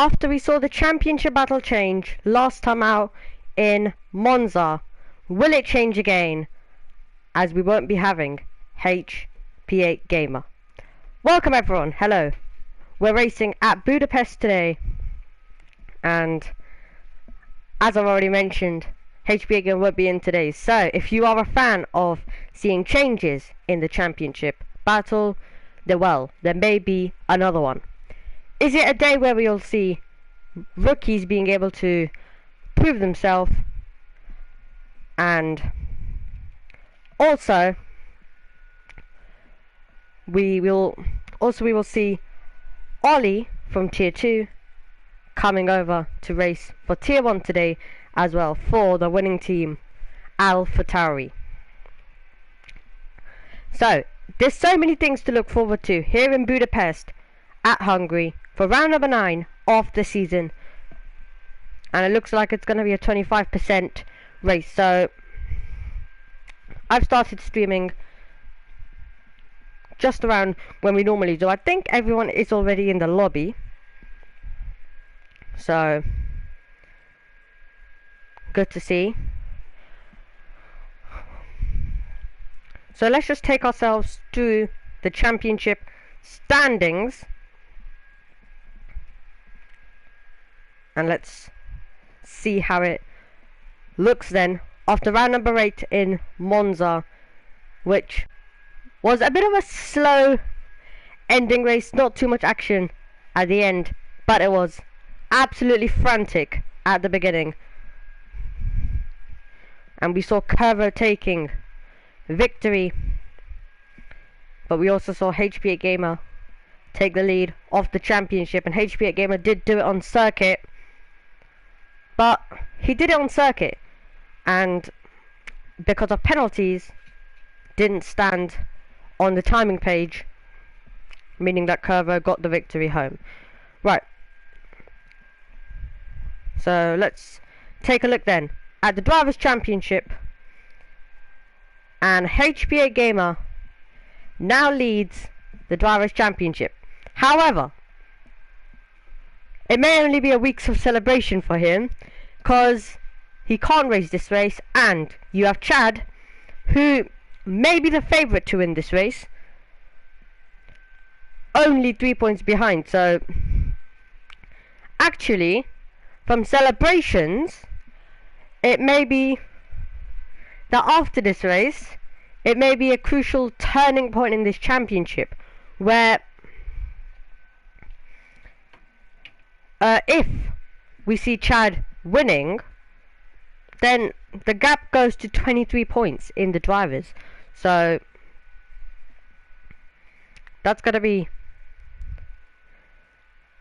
after we saw the championship battle change last time out in Monza, will it change again, as we won't be having HP8 Gamer? Welcome everyone, hello. We're racing at Budapest today, and as I've already mentioned, HP8 Gamer won't be in today. So if you are a fan of seeing changes in the championship battle, then there may be another one. Is it a day where we'll see rookies being able to prove themselves, and also we will see Ollie from Tier 2 coming over to race for Tier 1 today as well, for the winning team AlphaTauri. So there's so many things to look forward to here in Budapest at Hungary for round number 9 of the season, and it looks like it's going to be a 25% race. So I've started streaming just around when we normally do. I think everyone is already in the lobby, so good to see. So let's just take ourselves to the championship standings, and let's see how it looks then after round number 8 in Monza, which was a bit of a slow ending race, not too much action at the end, but it was absolutely frantic at the beginning. And we saw Curvo taking victory, but we also saw HP8 Gamer take the lead of the championship, and HP8 Gamer did do it on circuit, but he did it on circuit and because of penalties didn't stand on the timing page, meaning that Curvo got the victory home. Right, so let's take a look then at the Drivers' Championship, and HP8 Gamer now leads the Drivers' Championship. However, it may only be a week of celebration for him, because he can't race this race, and you have Chad, who may be the favourite to win this race, only 3 points behind. So actually, from celebrations, it may be that after this race, it may be a crucial turning point in this championship, where if we see Chad winning, then the gap goes to 23 points in the drivers. So that's going to be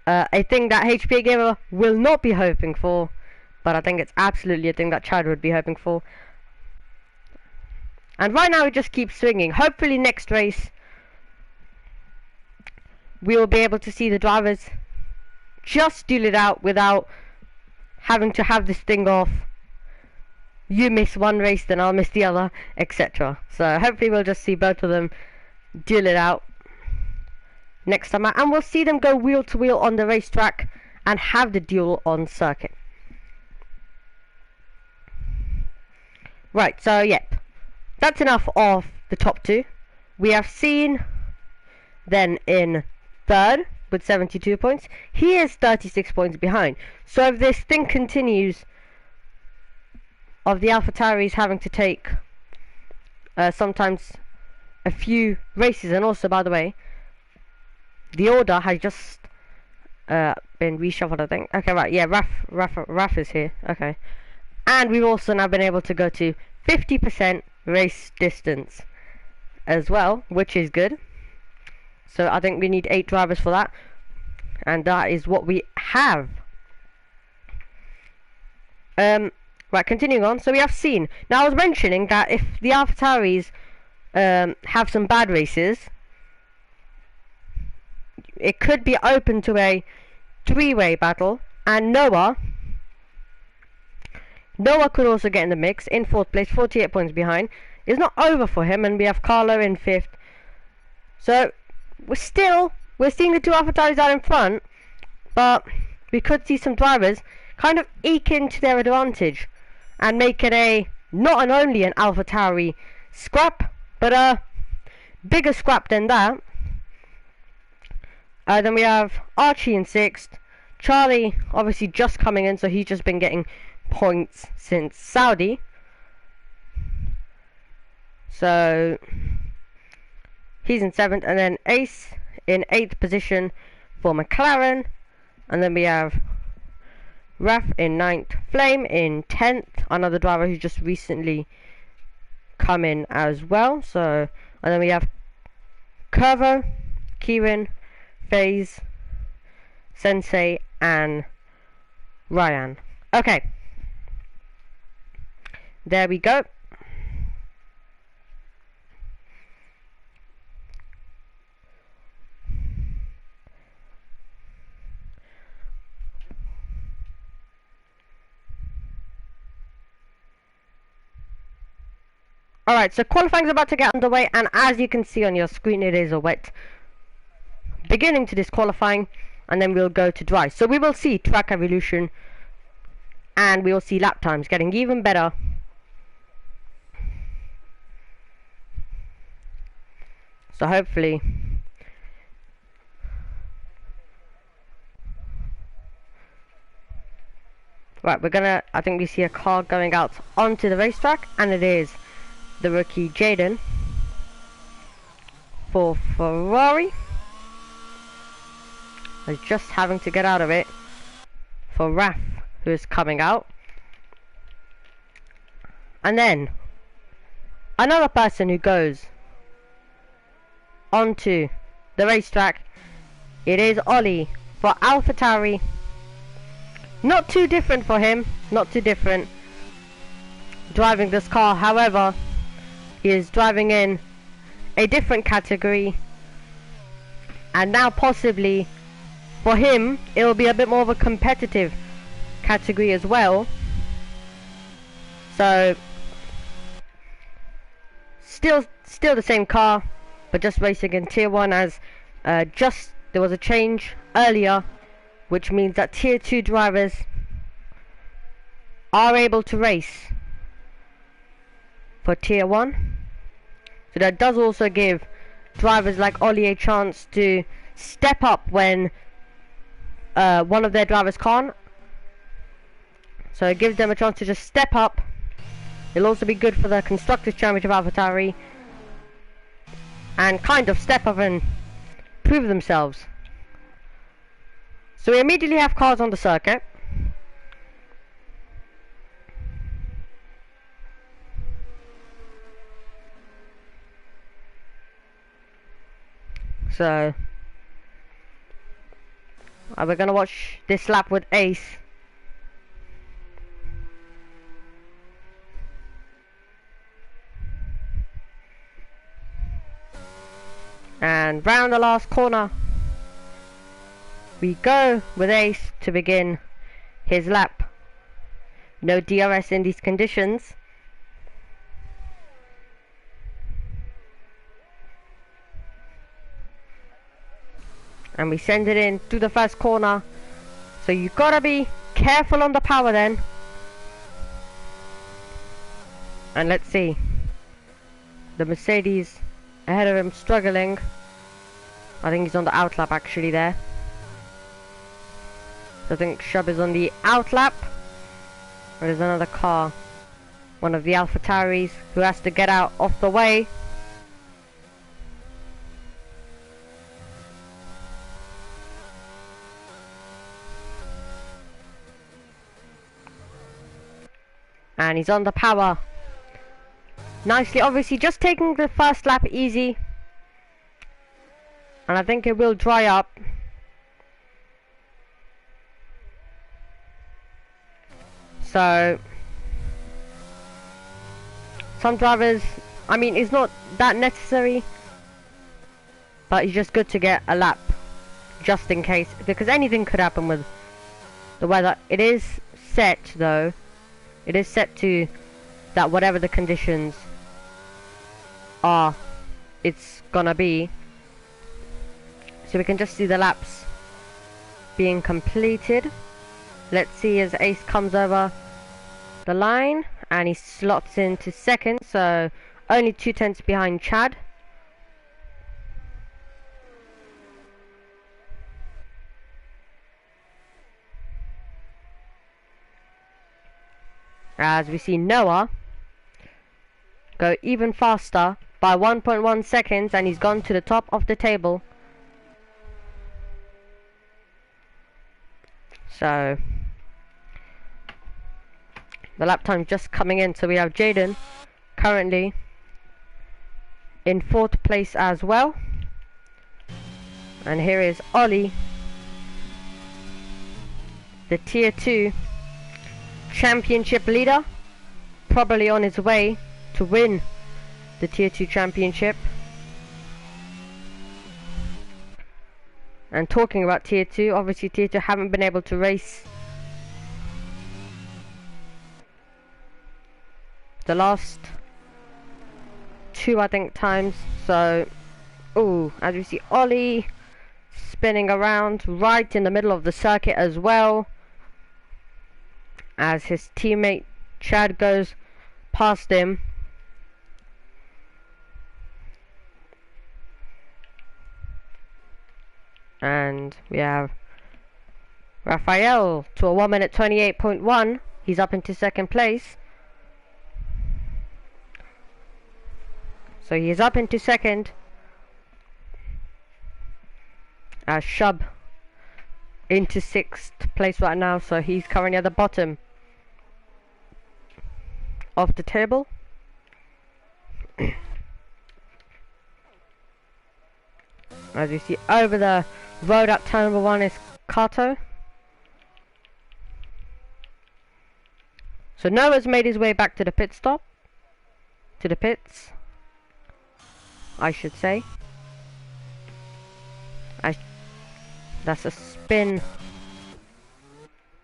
a thing that HP8 Gamer will not be hoping for, but I think it's absolutely a thing that Chad would be hoping for. And right now it just keeps swinging. Hopefully next race we will be able to see the drivers just duel it out without having to have this thing off. You miss one race, then I'll miss the other, etc. So hopefully we'll just see both of them duel it out next time out, and we'll see them go wheel to wheel on the racetrack and have the duel on circuit. Right, so yep, that's enough of the top two. We have seen then in third with 72 points. He is 36 points behind. So if this thing continues of the AlphaTauris having to take sometimes a few races, and also, by the way, the order has just been reshuffled, I think. Okay, right, yeah, Raf is here. Okay, and we've also now been able to go to 50% race distance as well, which is good. So I think we need 8 drivers for that, and that is what we have. Right, continuing on. So we have seen. Now I was mentioning that if the AlphaTauris have some bad races, it could be open to a 3-way battle, and Noah could also get in the mix in 4th place, 48 points behind. It's not over for him, and we have Carlo in 5th. So we're seeing the two AlphaTauris out in front, but we could see some drivers kind of eke into their advantage and make it not only an AlphaTauri scrap, but a bigger scrap than that. Then we have Archie in 6th. Charlie obviously just coming in, so he's just been getting points since Saudi. So he's in 7th, and then Ace in 8th position for McLaren. And then we have Raf in 9th, Flame in 10th, another driver who's just recently come in as well. So, and then we have Curvo, Kieran, FaZe, Sensei, and Ryan. Okay, there we go. Alright, so qualifying is about to get underway, and as you can see on your screen, it is a wet beginning to this qualifying, and then we'll go to dry. So we will see track evolution, and we will see lap times getting even better. So hopefully right, I think we see a car going out onto the racetrack, and it is the rookie Jaden for Ferrari. He's just having to get out of it for Raf, who is coming out. And then another person who goes onto the racetrack, it is Ollie for AlphaTauri. Not too different for him, not too different driving this car. However, he is driving in a different category, and now possibly for him it will be a bit more of a competitive category as well. So still the same car, but just racing in tier 1, as there was a change earlier, which means that tier 2 drivers are able to race for tier 1. So that does also give drivers like Ollie a chance to step up when one of their drivers can't. So it gives them a chance to just step up. It'll also be good for the Constructors' Championship AlphaTauri, and kind of step up and prove themselves. So we immediately have cars on the circuit. So we're gonna watch this lap with Ace. And round the last corner we go with Ace to begin his lap. No DRS in these conditions. And we send it in to the first corner. So you gotta be careful on the power then. And let's see. The Mercedes ahead of him struggling. I think he's on the outlap actually there. So I think Shub is on the outlap. There's another car. One of the AlphaTauris who has to get out off the way. And he's on the power. Nicely, obviously just taking the first lap easy. And I think it will dry up. So some drivers, I mean, it's not that necessary, but it's just good to get a lap just in case, because anything could happen with the weather. It is set though. It is set to that whatever the conditions are, it's gonna be. So we can just see the laps being completed. Let's see as Ace comes over the line and he slots into second, so only 2/10 behind Chad. As we see Noah go even faster by 1.1 seconds, and he's gone to the top of the table. So the lap time's just coming in, so we have Jaden currently in 4th place as well. And here is Ollie, the tier 2 championship leader, probably on his way to win the tier 2 championship. And talking about tier 2, obviously tier 2 haven't been able to race the last 2, I think, times. So, ooh, as we see Ollie spinning around right in the middle of the circuit as well, as his teammate Chad goes past him. And we have Raphael to a 1 minute 28.1. He's up into 2nd place. So he is up into 2nd. As Shub into 6th place right now, so he's currently at the bottom of the table. As you see over the road at turn number 1 is Kato. So Noah's made his way back to the pit stop. To the pits, I should say. That's a spin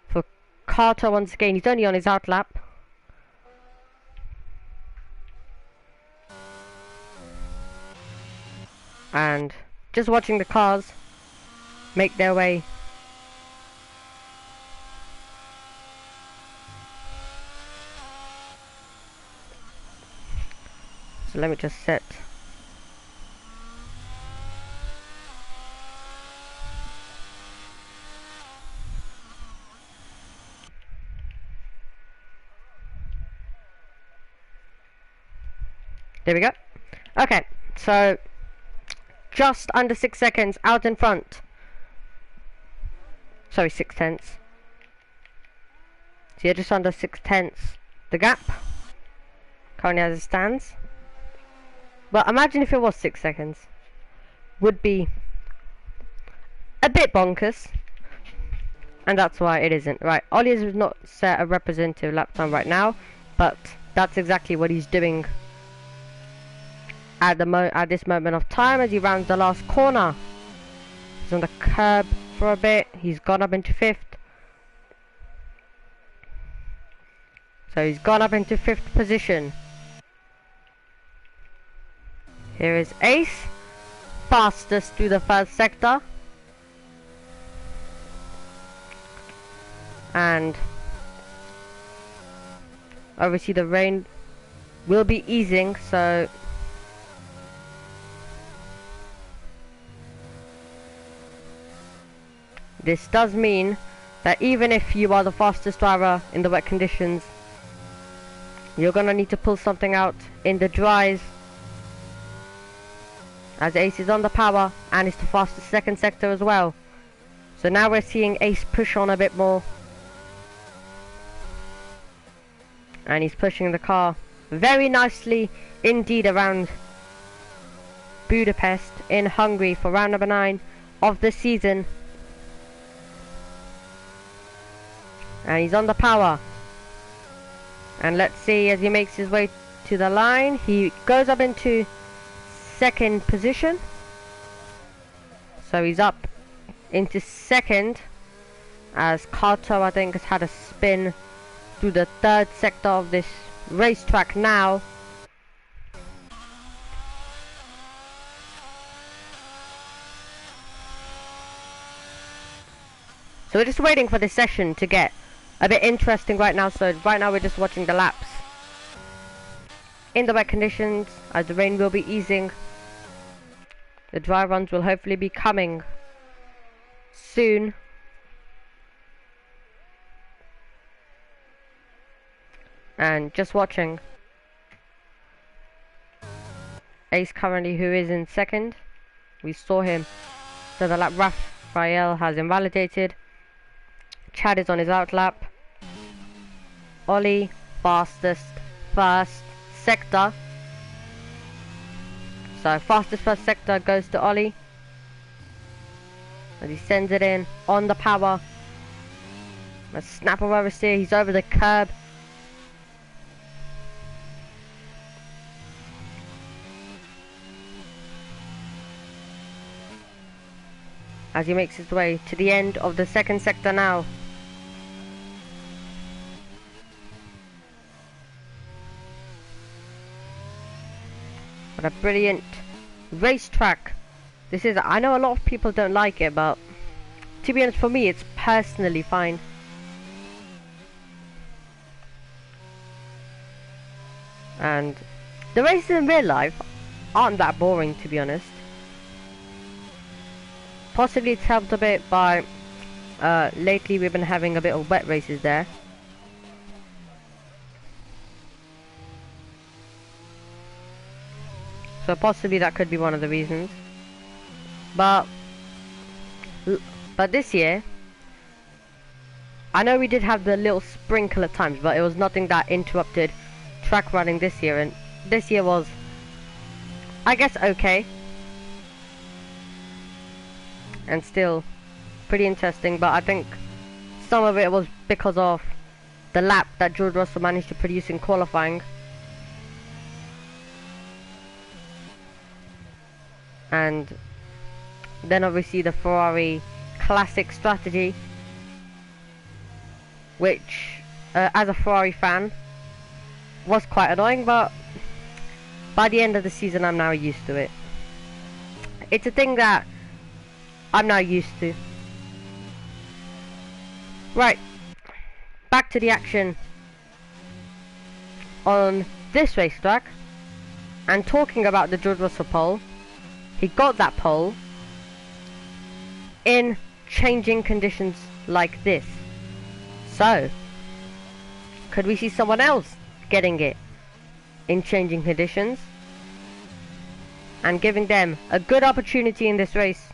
for Carter once again. He's only on his out lap. And just watching the cars make their way so let me just set there we go. Okay, so just under 6 seconds out in front. Sorry, 6/10. So you're just under 6/10 the gap currently as it stands. But imagine if it was 6 seconds. Would be a bit bonkers. And that's why it isn't. Right, Ollie has not set a representative lap time right now, but that's exactly what he's doing at this moment of time as he rounds the last corner. He's on the curb for a bit. He's gone up into 5th. So he's gone up into 5th position. Here is Ace, fastest through the 1st sector. And obviously the rain will be easing, so this does mean that even if you are the fastest driver in the wet conditions, you're gonna need to pull something out in the dries, as Ace is on the power and is the fastest 2nd sector as well. So now we're seeing Ace push on a bit more, and he's pushing the car very nicely indeed around Budapest in Hungary for round number 9 of the season. And he's on the power. And let's see, as he makes his way to the line, he goes up into 2nd position. So he's up into 2nd, as Kato, I think, has had a spin through the 3rd sector of this racetrack now. So we're just waiting for this session to get a bit interesting right now. So right now we're just watching the laps in the wet conditions, as the rain will be easing. The dry runs will hopefully be coming soon. And just watching Ace currently, who is in second. We saw him. So the lap FPRL has invalidated. Chad is on his out lap. Ollie, fastest first sector. So fastest first sector goes to Ollie. And he sends it in on the power. A snap of oversteer, he's over the curb. As he makes his way to the end of the second sector now. What a brilliant racetrack this is. I know a lot of people don't like it, but to be honest, for me it's personally fine. And the races in real life aren't that boring, to be honest. Possibly it's helped a bit by lately we've been having a bit of wet races there. So possibly that could be one of the reasons. But this year, I know we did have the little sprinkle at times, but it was nothing that interrupted track running this year. And this year was, I guess, okay. And still pretty interesting, but I think some of it was because of the lap that George Russell managed to produce in qualifying. And then obviously the Ferrari classic strategy, which as a Ferrari fan was quite annoying, but by the end of the season I'm now used to it. It's a thing that I'm now used to. Right, back to the action on this racetrack. And talking about the George Russell pole, he got that pole in changing conditions like this. So, could we see someone else getting it in changing conditions and giving them a good opportunity in this race?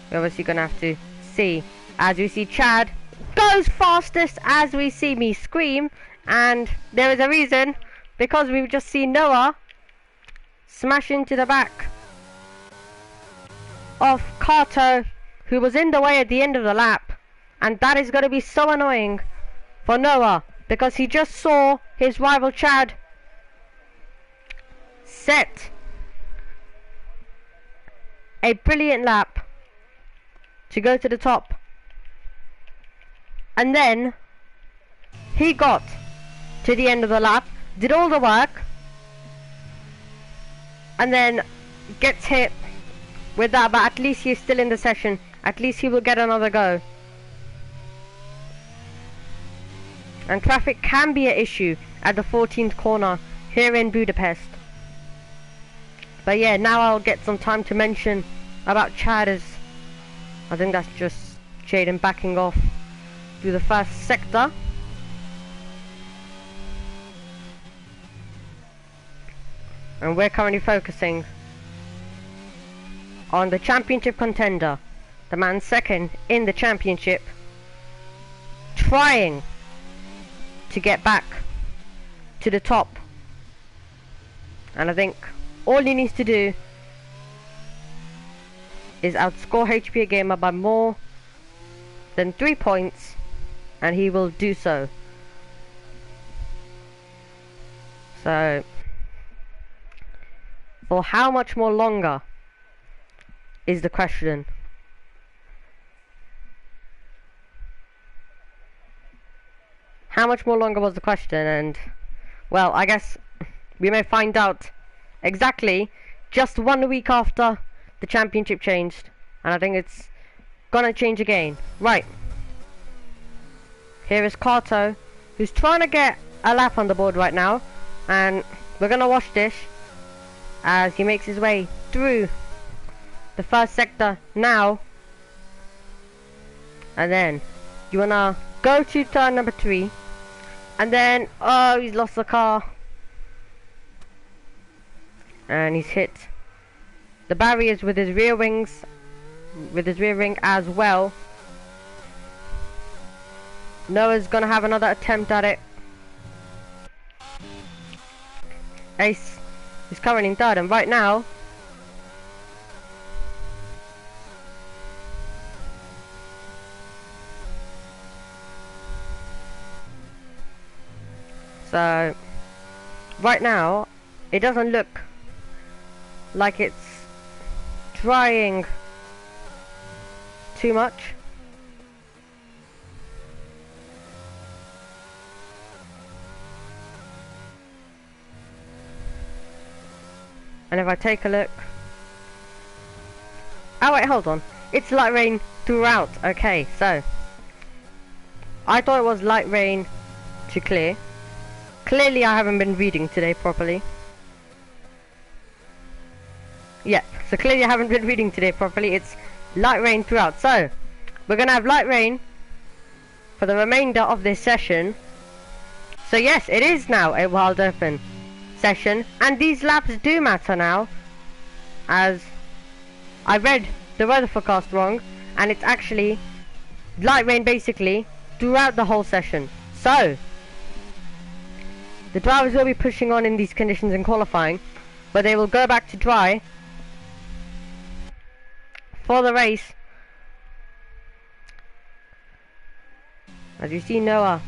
We're obviously gonna have to see, as we see Chad goes fastest, as we see me scream, and there is a reason, because we've just seen Noah smash into the back of Kato, who was in the way at the end of the lap, and that is going to be so annoying for Noah, because he just saw his rival Chad set a brilliant lap to go to the top, and then he got to the end of the lap, did all the work, and then gets hit with that. But at least he's still in the session, at least he will get another go. And traffic can be an issue at the 14th corner here in Budapest. But yeah, now I'll get some time to mention about Chad, as I think that's just Jaden backing off through the first sector. And we're currently focusing on the championship contender, the man second in the championship, trying to get back to the top. And I think all he needs to do is outscore HPA Gamer by more than 3 points, and he will do so. So, for how much more longer is the question. How much more longer was the question, and well, I guess we may find out exactly just 1 week after the championship changed. and I think it's gonna change again. Right. Here is Kato, who's trying to get a lap on the board right now, and we're gonna watch this as he makes his way through the first sector now, and then you wanna go to turn number 3, and then oh, he's lost the car, and he's hit the barriers with his rear wings, with his rear wing as well. Noah's gonna have another attempt at it. Ace is currently in third, and right now it doesn't look like it's trying too much. And if I take a look, oh wait, hold on, it's light rain throughout. Okay, so I thought it was light rain to clear. Clearly I haven't been reading today properly. Yep, so clearly I haven't been reading today properly. It's light rain throughout. So we're gonna have light rain for the remainder of this session. So yes, it is now a wild open session, and these laps do matter now, as I read the weather forecast wrong, and it's actually light rain basically throughout the whole session. So the drivers will be pushing on in these conditions in qualifying, but they will go back to dry for the race. As you see Noah,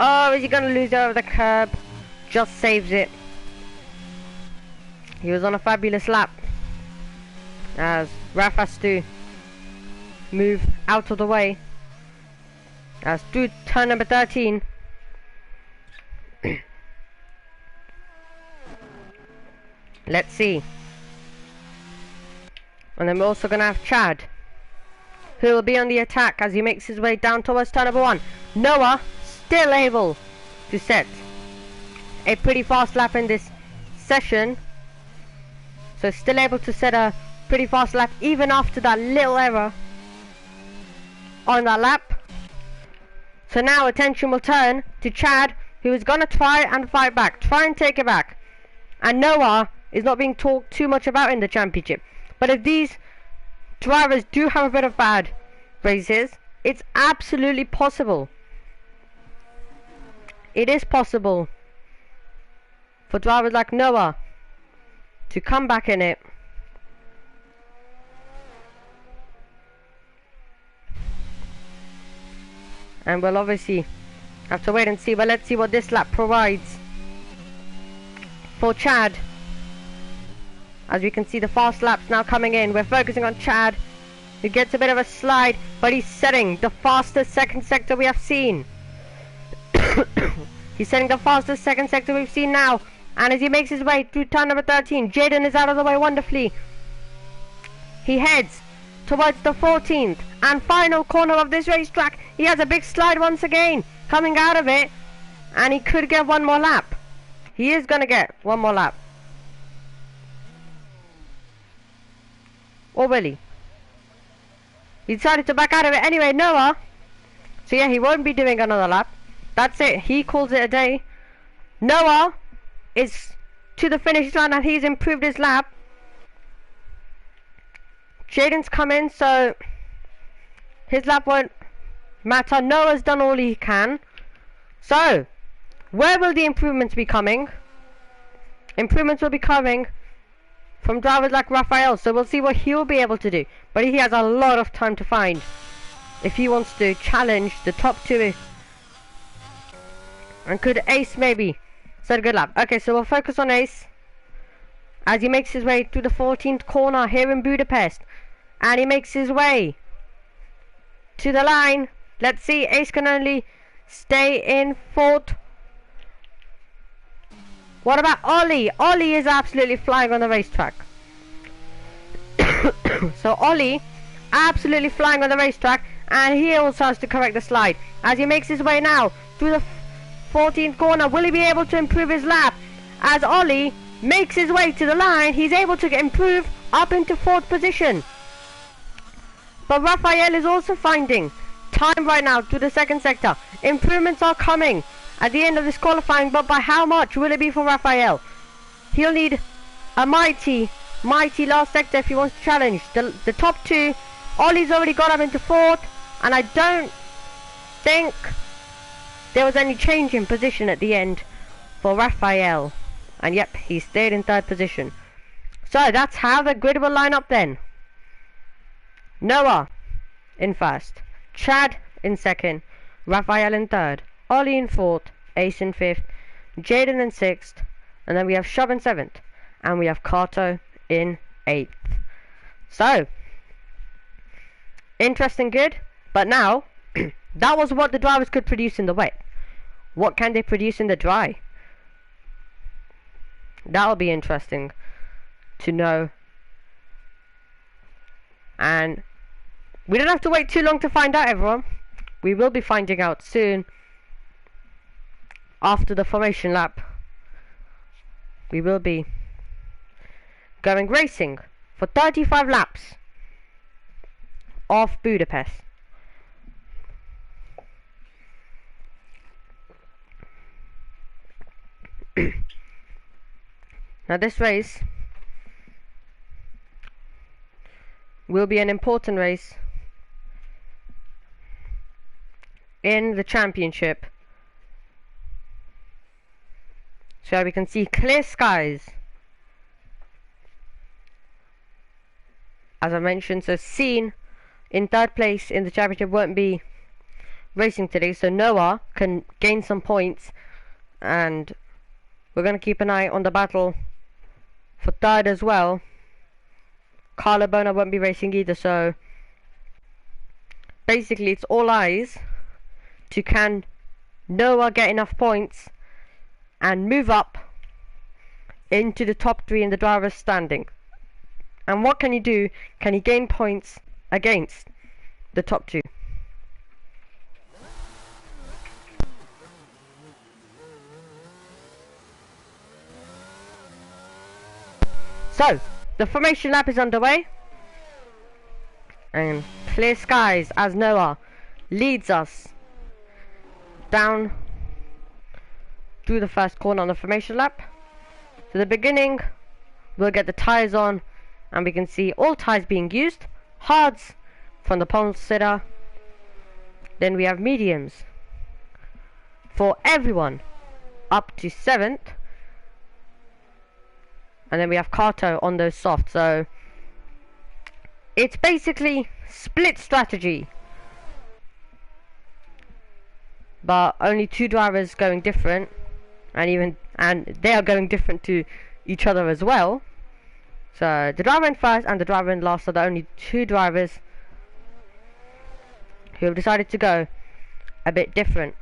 oh, is he gonna lose over the curb? Just saves it. He was on a fabulous lap, as Raf has to move out of the way. As through turn number 13, let's see. And then we're also going to have Chad, who will be on the attack as he makes his way down towards turn number 1. Noah still able to set a pretty fast lap in this session. So still able to set a pretty fast lap even after that little error on that lap. So now attention will turn to Chad, who is going to try and fight back, try and take it back. And Noah is not being talked too much about in the championship. But if these drivers do have a bit of bad races, it's absolutely possible. It is possible for drivers like Noah to come back in it. And we'll obviously have to wait and see, but let's see what this lap provides for Chad. As we can see the fast laps now coming in, we're focusing on Chad, who gets a bit of a slide, but he's setting the fastest second sector we have seen. He's setting the fastest second sector we've seen now. And as he makes his way through turn number 13, Jaden is out of the way wonderfully. He heads towards the 14th and final corner of this racetrack. He has a big slide once again, coming out of it, and he could get one more lap. He is going to get one more lap. Or will he? He decided to back out of it anyway, Noah. So yeah, he won't be doing another lap. That's it. He calls it a day. Noah is to the finish line and he's improved his lap. Jaden's come in, so his lap won't matter. Noah's done all he can. So, where will the improvements be coming? Improvements will be coming from drivers like Raphael, so we'll see what he'll be able to do. But he has a lot of time to find if he wants to challenge the top two. And could Ace maybe set a good lap? Okay, so we'll focus on Ace as he makes his way through the 14th corner here in Budapest. And he makes his way to the line. Let's see, Ace can only stay in fourth. What about Ollie? Ollie is absolutely flying on the racetrack. So Ollie absolutely flying on the racetrack, and he also has to correct the slide as he makes his way now through the 14th corner. Will he be able to improve his lap? As Ollie makes his way to the line, he's able to improve up into 4th position. But Raphael is also finding time right now through the 2nd sector. Improvements are coming at the end of this qualifying, but by how much will it be for Raphael? He'll need a mighty last sector if he wants to challenge the top 2. Ollie's already got up into 4th, and I don't think there was any change in position at the end for Raphael. And yep, he stayed in 3rd position. So that's how the grid will line up then. Noah in 1st, Chad in 2nd, Raphael in 3rd, Ollie in 4th, Ace in 5th, Jaden in 6th, and then we have Shub in 7th, and we have Kato in 8th. So, interesting good, but now, that was what the drivers could produce in the wet. What can they produce in the dry? That'll be interesting to know. And we don't have to wait too long to find out, everyone. We will be finding out soon. After the formation lap, we will be going racing for 35 laps of Budapest. Now this race will be an important race in the championship, so we can see clear skies, as I mentioned. So Scene in 3rd place in the championship won't be racing today, so Noah can gain some points, and we're going to keep an eye on the battle for 3rd as well. Carlo Bona won't be racing either, so basically it's all eyes to can Noah get enough points and move up into the top 3 in the driver's standing. And what can he do? Can he gain points against the top 2? So, the formation lap is underway, and clear skies as Noah leads us down through the 1st corner on the formation lap. So the beginning, we'll get the tyres on, and we can see all tyres being used. Hards from the pole sitter, then we have mediums for everyone up to 7th. And then we have Kato on those softs. So it's basically split strategy, but only 2 drivers going different, and they are going different to each other as well. So the driver in 1st and the driver in last are the only 2 drivers who have decided to go a bit different.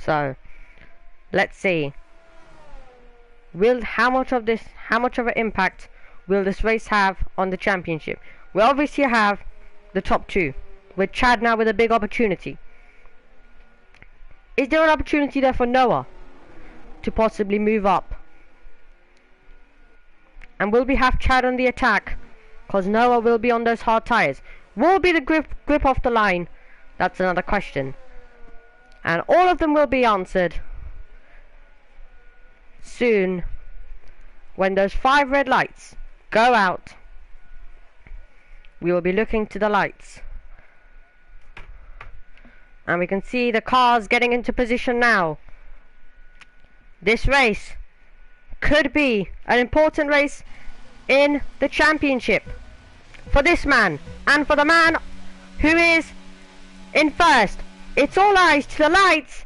So let's see, how much of an impact will this race have on the championship? We obviously have the top 2, with Chad now with a big opportunity. Is there an opportunity there for Noah to possibly move up? And will we have Chad on the attack? Because Noah will be on those hard tyres. Will be the grip off the line? That's another question. And all of them will be answered soon when those 5 red lights go out. We will be looking to the lights, and we can see the cars getting into position now. This race could be an important race in the championship for this man and for the man who is in 1st. It's all eyes to the lights,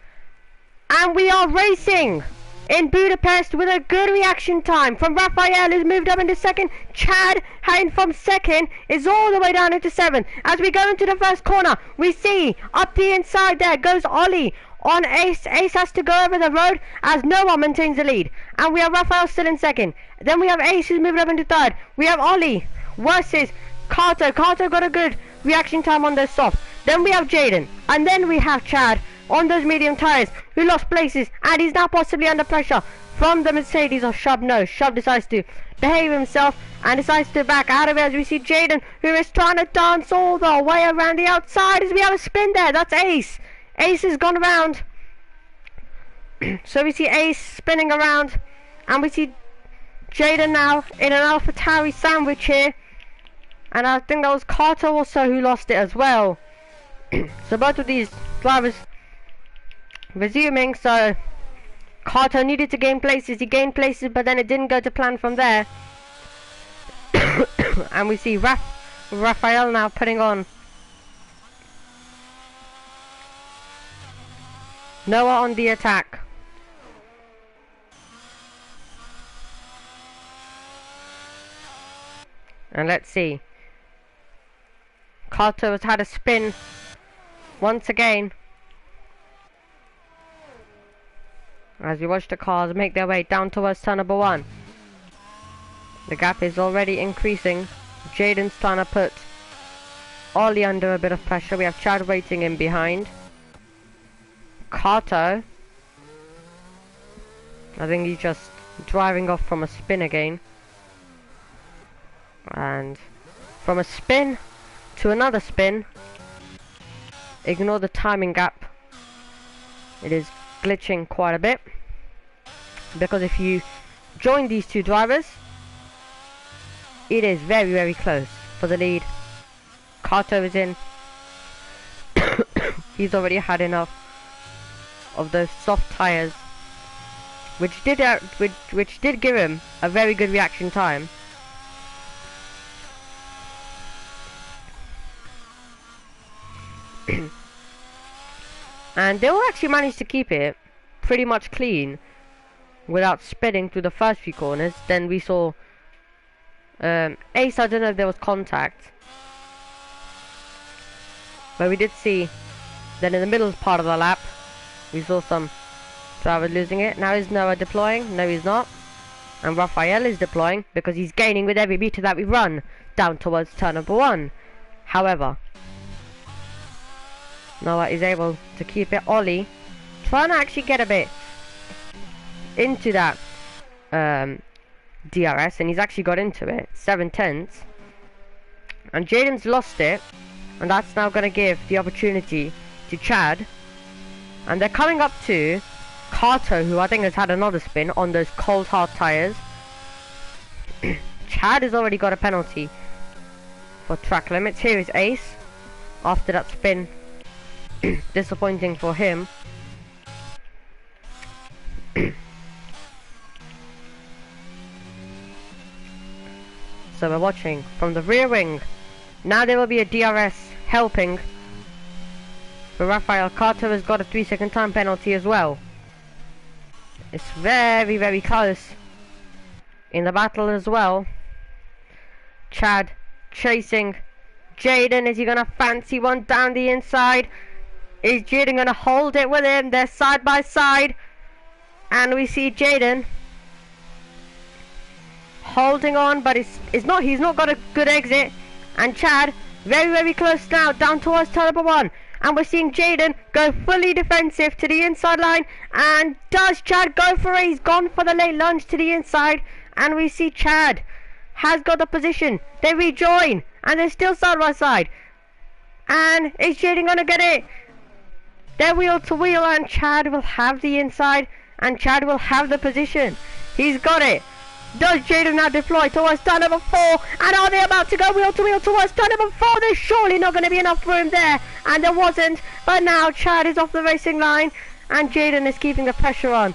and we are racing in Budapest with a good reaction time from Raphael, who's moved up into 2nd. Chad, heading from 2nd, is all the way down into 7th. As we go into the 1st corner, we see up the inside there goes Ollie. on Ace. Ace has to go over the road as Noah maintains the lead. And we have Raphael still in second. Then we have Ace who's moving up into third. We have Ollie versus Carter. Carter got a good reaction time on those soft. Then we have Jaden. And then we have Chad on those medium tyres who lost places. And he's now possibly under pressure from the Mercedes or Shub. No, Shub decides to behave himself and decides to back out of it as we see Jaden, who is trying to dance all the way around the outside as we have a spin there. That's Ace. Ace has gone around. So we see Ace spinning around and we see Jaden now in an AlphaTauri sandwich here. And I think that was Carter also who lost it as well. So both of these drivers resuming. So Carter needed to gain places. He gained places, but then it didn't go to plan from there. And we see Raphael now putting on Noah on the attack. And let's see. Carter has had a spin once again as we watch the cars make their way down towards turn number 1. The gap is already increasing. Jaden's trying to put Ollie under a bit of pressure. We have Chad waiting in behind. Carter, I think he's just driving off from a spin again. And from a spin to another spin. Ignore the timing gap. It is glitching quite a bit. Because if you join these two drivers, it is very, very close for the lead. Carter is in. He's already had enough of those soft tires, which did give him a very good reaction time. And they will actually manage to keep it pretty much clean without spinning through the first few corners. Then we saw Ace, I don't know if there was contact, but we did see that in the middle part of the lap we saw some drivers losing it. Now is Noah deploying? No, he's not. And Raphael is deploying because he's gaining with every meter that we run down towards turn number 1. However, Noah is able to keep it. Ollie trying to actually get a bit into that DRS, and he's actually got into it 7/10. And Jaden's lost it, and that's now going to give the opportunity to Chad. And they're coming up to Carter, who I think has had another spin on those cold hard tires. Chad has already got a penalty for track limits. Here is Ace after that spin. Disappointing for him. So we're watching from the rear wing. Now there will be a DRS helping. But Raphael. Carter has got a 3-second time penalty as well. It's very, very close in the battle as well. Chad chasing Jaden. Is he going to fancy one down the inside? Is Jaden going to hold it with him? They're side by side. And we see Jaden holding on, but he's not got a good exit. And Chad very, very close now down towards turn number 1. And we're seeing Jaden go fully defensive to the inside line. And does Chad go for it? He's gone for the late lunge to the inside. And we see Chad has got the position. They rejoin. And they're still side by side. And is Jaden going to get it? They're wheel to wheel, and Chad will have the inside. And Chad will have the position. He's got it. Does Jaden now deploy towards turn number 4? And are they about to go wheel to wheel towards turn number 4? There's surely not going to be enough room there. And there wasn't. But now Chad is off the racing line. And Jaden is keeping the pressure on.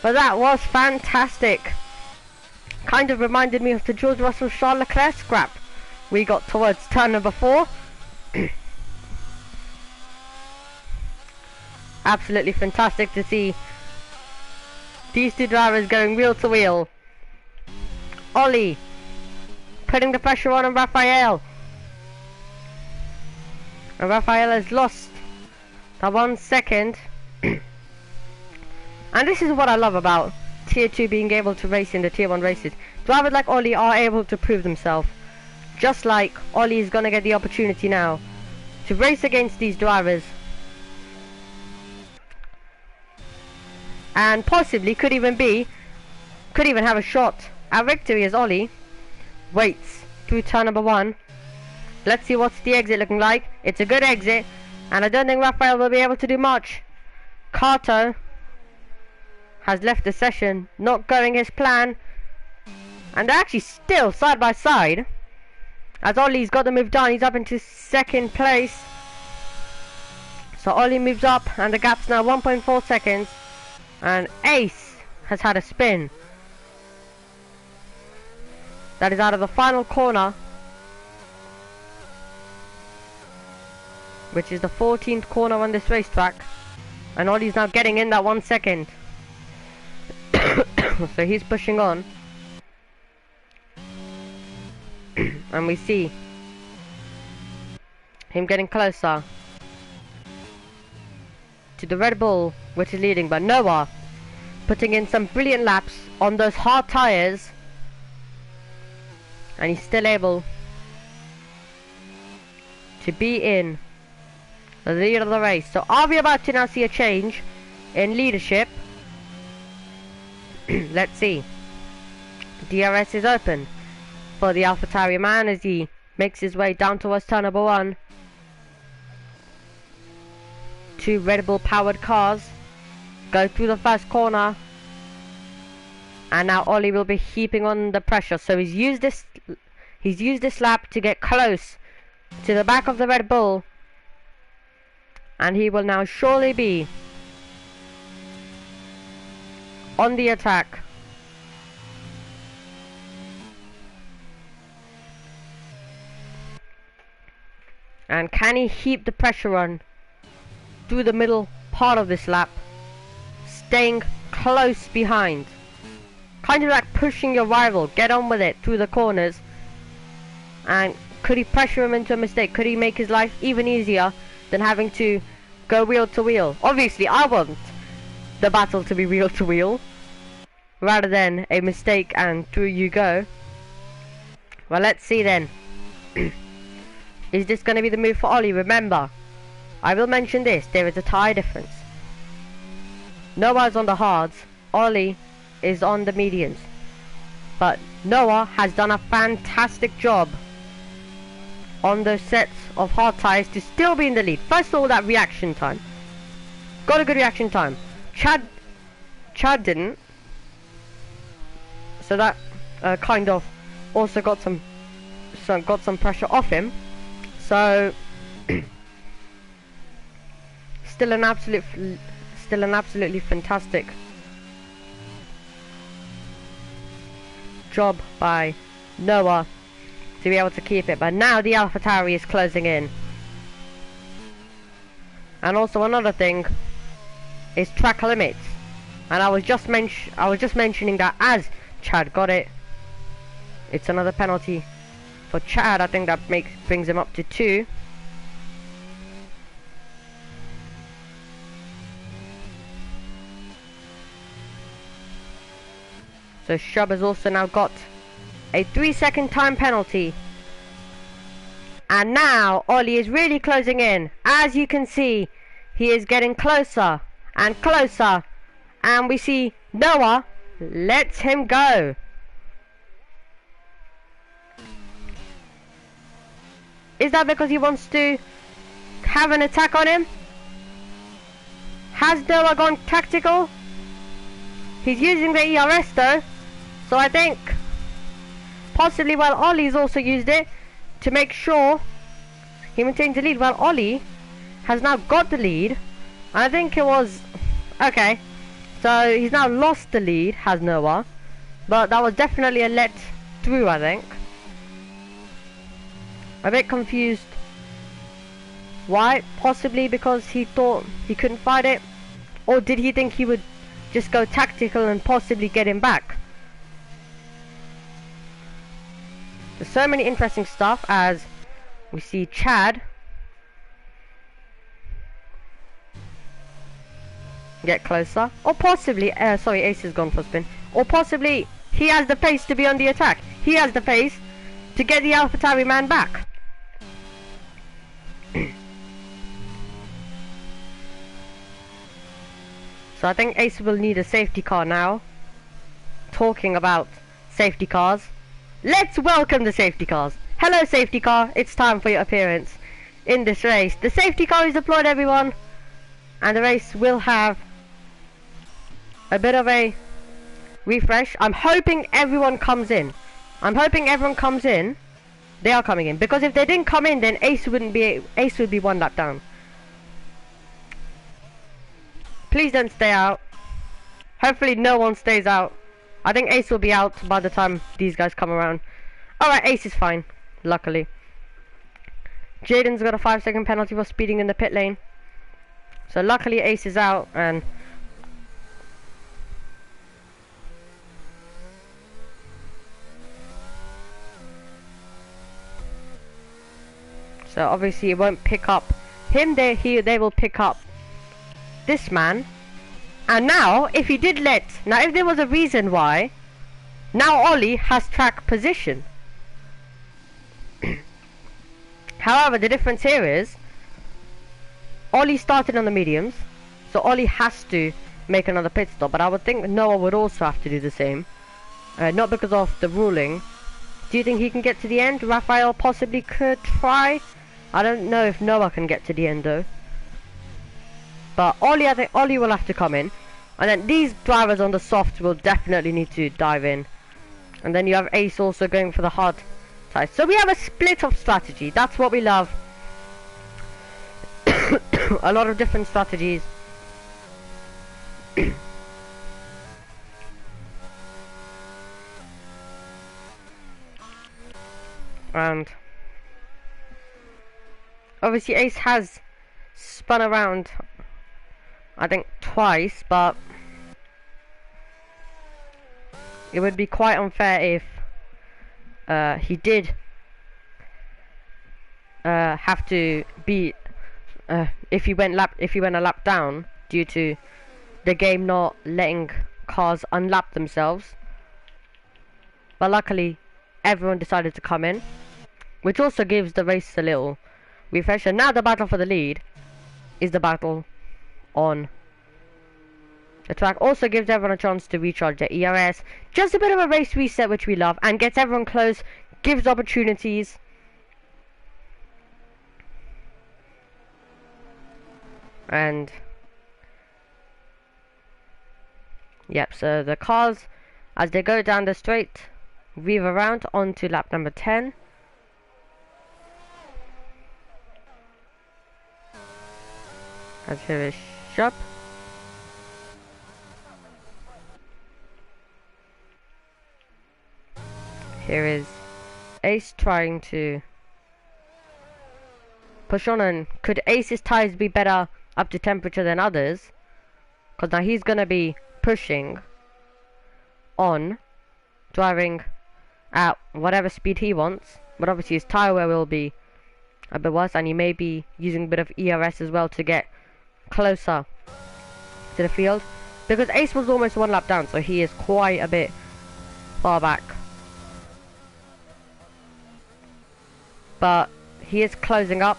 But that was fantastic. Kind of reminded me of the George Russell Charles Leclerc scrap we got towards turn number 4. Absolutely fantastic to see these two drivers going wheel to wheel. Ollie putting the pressure on Raphael. And Raphael has lost the 1 second. And this is what I love about Tier 2 being able to race in the Tier 1 races. Drivers like Ollie are able to prove themselves. Just like Ollie is going to get the opportunity now to race against these drivers. And possibly could even have a shot at victory as Ollie waits through turn number 1. Let's see what's the exit looking like. It's a good exit, and I don't think Raphael will be able to do much. Kato has left the session, not going his plan, and they're actually still side by side as Ollie's got the move done. He's up into second place, so Ollie moves up and the gap's now 1.4 seconds, and Ace has had a spin. That is out of the final corner, which is the 14th corner on this racetrack, and Ollie's now getting in that 1 second. So he's pushing on, and we see him getting closer to the Red Bull, which is leading, but Noah putting in some brilliant laps on those hard tyres, and he's still able to be in the lead of the race. So are we about to now see a change in leadership? Let's see. DRS is open for the AlphaTauri man as he makes his way down towards turn number 1. 2 Red Bull powered cars go through the first corner, and now Ollie will be heaping on the pressure. So he's used this lap to get close to the back of the Red Bull, and he will now surely be on the attack. And can he heap the pressure on through the middle part of this lap, staying close behind, kind of like pushing your rival, get on with it through the corners. And could he pressure him into a mistake? Could he make his life even easier than having to go wheel to wheel? Obviously I want the battle to be wheel to wheel rather than a mistake and through you go. Well, let's see then. Is this going to be the move for Ollie? Remember, I will mention this, there is a tyre difference. Noah's on the hards, Ollie is on the mediums, but Noah has done a fantastic job on those sets of hard tyres to still be in the lead. First of all, that reaction time, got a good reaction time. Chad didn't, so that kind of also got some pressure off him. So still an absolutely fantastic job by Noah to be able to keep it. But now the AlphaTauri is closing in. And also another thing is track limits. And I was just mentioning that as Chad got it. It's another penalty for Chad. I think that brings him up to 2. So Shub has also now got a 3-second time penalty. And now Ollie is really closing in. As you can see, he is getting closer and closer. And we see Noah lets him go. Is that because he wants to have an attack on him? Has Noah gone tactical? He's using the ERS though, so I think possibly while Ollie's also used it to make sure he maintains the lead. Well, Ollie has now got the lead. I think it was okay. So he's now lost the lead, has Noah, but that was definitely a let through, I think. A bit confused. Why? Possibly because he thought he couldn't fight it, or did he think he would just go tactical and possibly get him back? There's so many interesting stuff as we see Chad get closer, or possibly, sorry, Ace has gone for spin, or possibly he has the pace to be on the attack. He has the pace to get the AlphaTauri man back. So I think Ace will need a safety car now. Talking about safety cars, let's welcome the safety cars. Hello safety car, it's time for your appearance in this race. The safety car is deployed, everyone, and the race will have a bit of a refresh. I'm hoping everyone comes in. They are coming in, because if they didn't come in, then Ace would be one lap down. Please don't stay out. Hopefully no one stays out. I think Ace will be out by the time these guys come around. Alright, Ace is fine, luckily. Jaden's got a 5-second penalty for speeding in the pit lane. So luckily Ace is out, and so obviously it won't pick up him. They will pick up this man. And now, if there was a reason why, now Ollie has track position. However, the difference here is, Ollie started on the mediums, so Ollie has to make another pit stop, but I would think Noah would also have to do the same. Not because of the ruling. Do you think he can get to the end? Raphael possibly could try. I don't know if Noah can get to the end though. But Ollie, I think Ollie will have to come in. And then these drivers on the soft will definitely need to dive in. And then you have Ace also going for the hard side. So we have a split of strategy. That's what we love. A lot of different strategies. And obviously Ace has spun around, I think twice, but it would be quite unfair if he did have to be if he went a lap down due to the game not letting cars unlap themselves. But luckily everyone decided to come in, which also gives the race a little refresh. And now the battle for the lead is the battle on the track. Also gives everyone a chance to recharge their ERS. Just a bit of a race reset, which we love, and gets everyone close, gives opportunities. And yep, so the cars, as they go down the straight, weave around onto lap number 10. As here is Shop. Here is Ace trying to push on, and could Ace's tires be better up to temperature than others? Because now he's going to be pushing on, driving at whatever speed he wants, but obviously his tire wear will be a bit worse, and he may be using a bit of ERS as well to get closer to the field, because Ace was almost one lap down, so he is quite a bit far back. But he is closing up.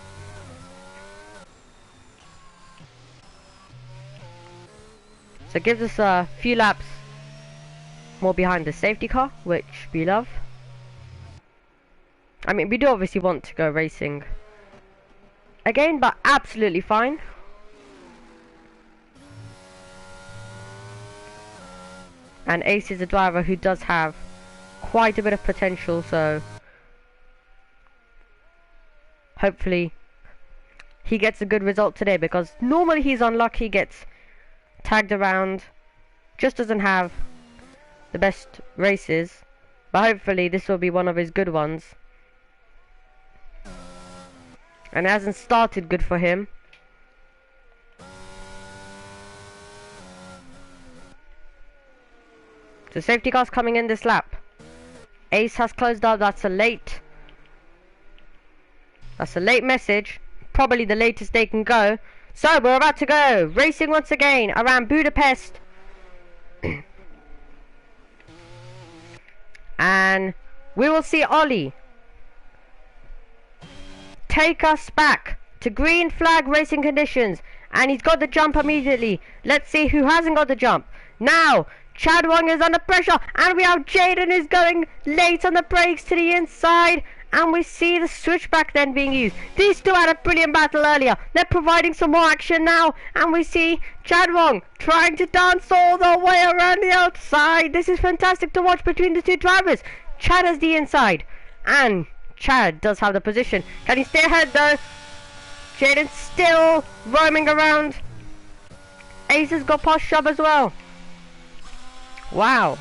So it gives us a few laps more behind the safety car, which we love. I mean, we do obviously want to go racing again, but absolutely fine. And Ace is a driver who does have quite a bit of potential, so hopefully he gets a good result today, because normally he's unlucky, gets tagged around, just doesn't have the best races, but hopefully this will be one of his good ones. And it hasn't started good for him. So safety car's coming in this lap. Ace has closed up. That's a late message. Probably the latest they can go. So we're about to go racing once again around Budapest. And we will see Ollie take us back to green flag racing conditions, and he's got the jump immediately. Let's see who hasn't got the jump. Now, Chad Wong is under pressure, and we have Jaden who's going late on the brakes to the inside, and we see the switchback then being used. These two had a brilliant battle earlier. They're providing some more action now, and we see Chad Wong trying to dance all the way around the outside. This is fantastic to watch between the two drivers. Chad has the inside, and Chad does have the position. Can he stay ahead though? Jaden's still roaming around. Ace has got past Shub as well. Wow,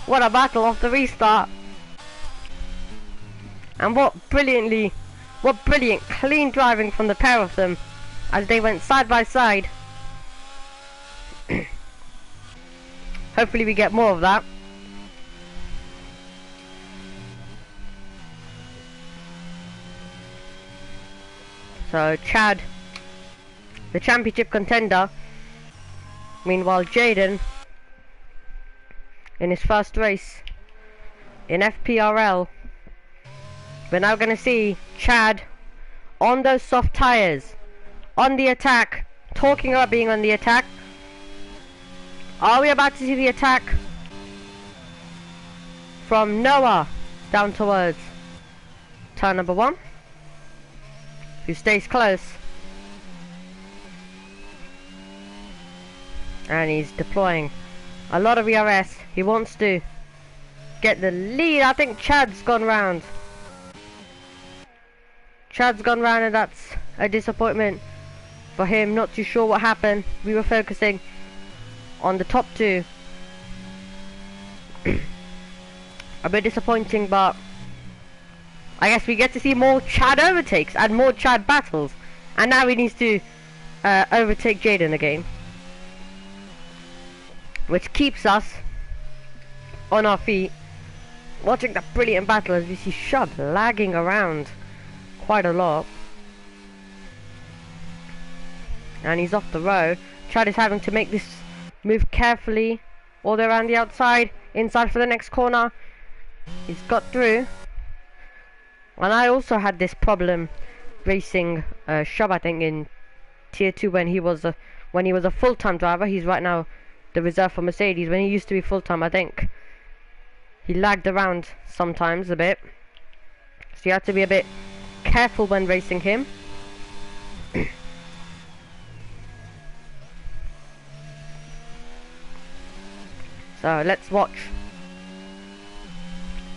what a battle off the restart. And what brilliant clean driving from the pair of them as they went side by side. Hopefully we get more of that. So Chad, the championship contender. Meanwhile Jaden, in his first race in FPRL. We're now going to see Chad on those soft tyres, on the attack, talking about being on the attack. Are we about to see the attack from Noah down towards turn number 1? Who stays close. And he's deploying a lot of ERS. He wants to get the lead. I think Chad's gone round. Chad's gone round, and that's a disappointment for him. Not too sure what happened. We were focusing on the top two. A bit disappointing, but I guess we get to see more Chad overtakes and more Chad battles. And now he needs to overtake Jaden again, which keeps us on our feet, watching the brilliant battle as we see Shub lagging around quite a lot. And he's off the road. Chad is having to make this move carefully all the way around the outside, inside for the next corner. He's got through. And I also had this problem racing Shub, I think, in tier 2 when he was a full-time driver. He's right now the reserve for Mercedes. When he used to be full-time, I think he lagged around sometimes a bit, so you have to be a bit careful when racing him. So let's watch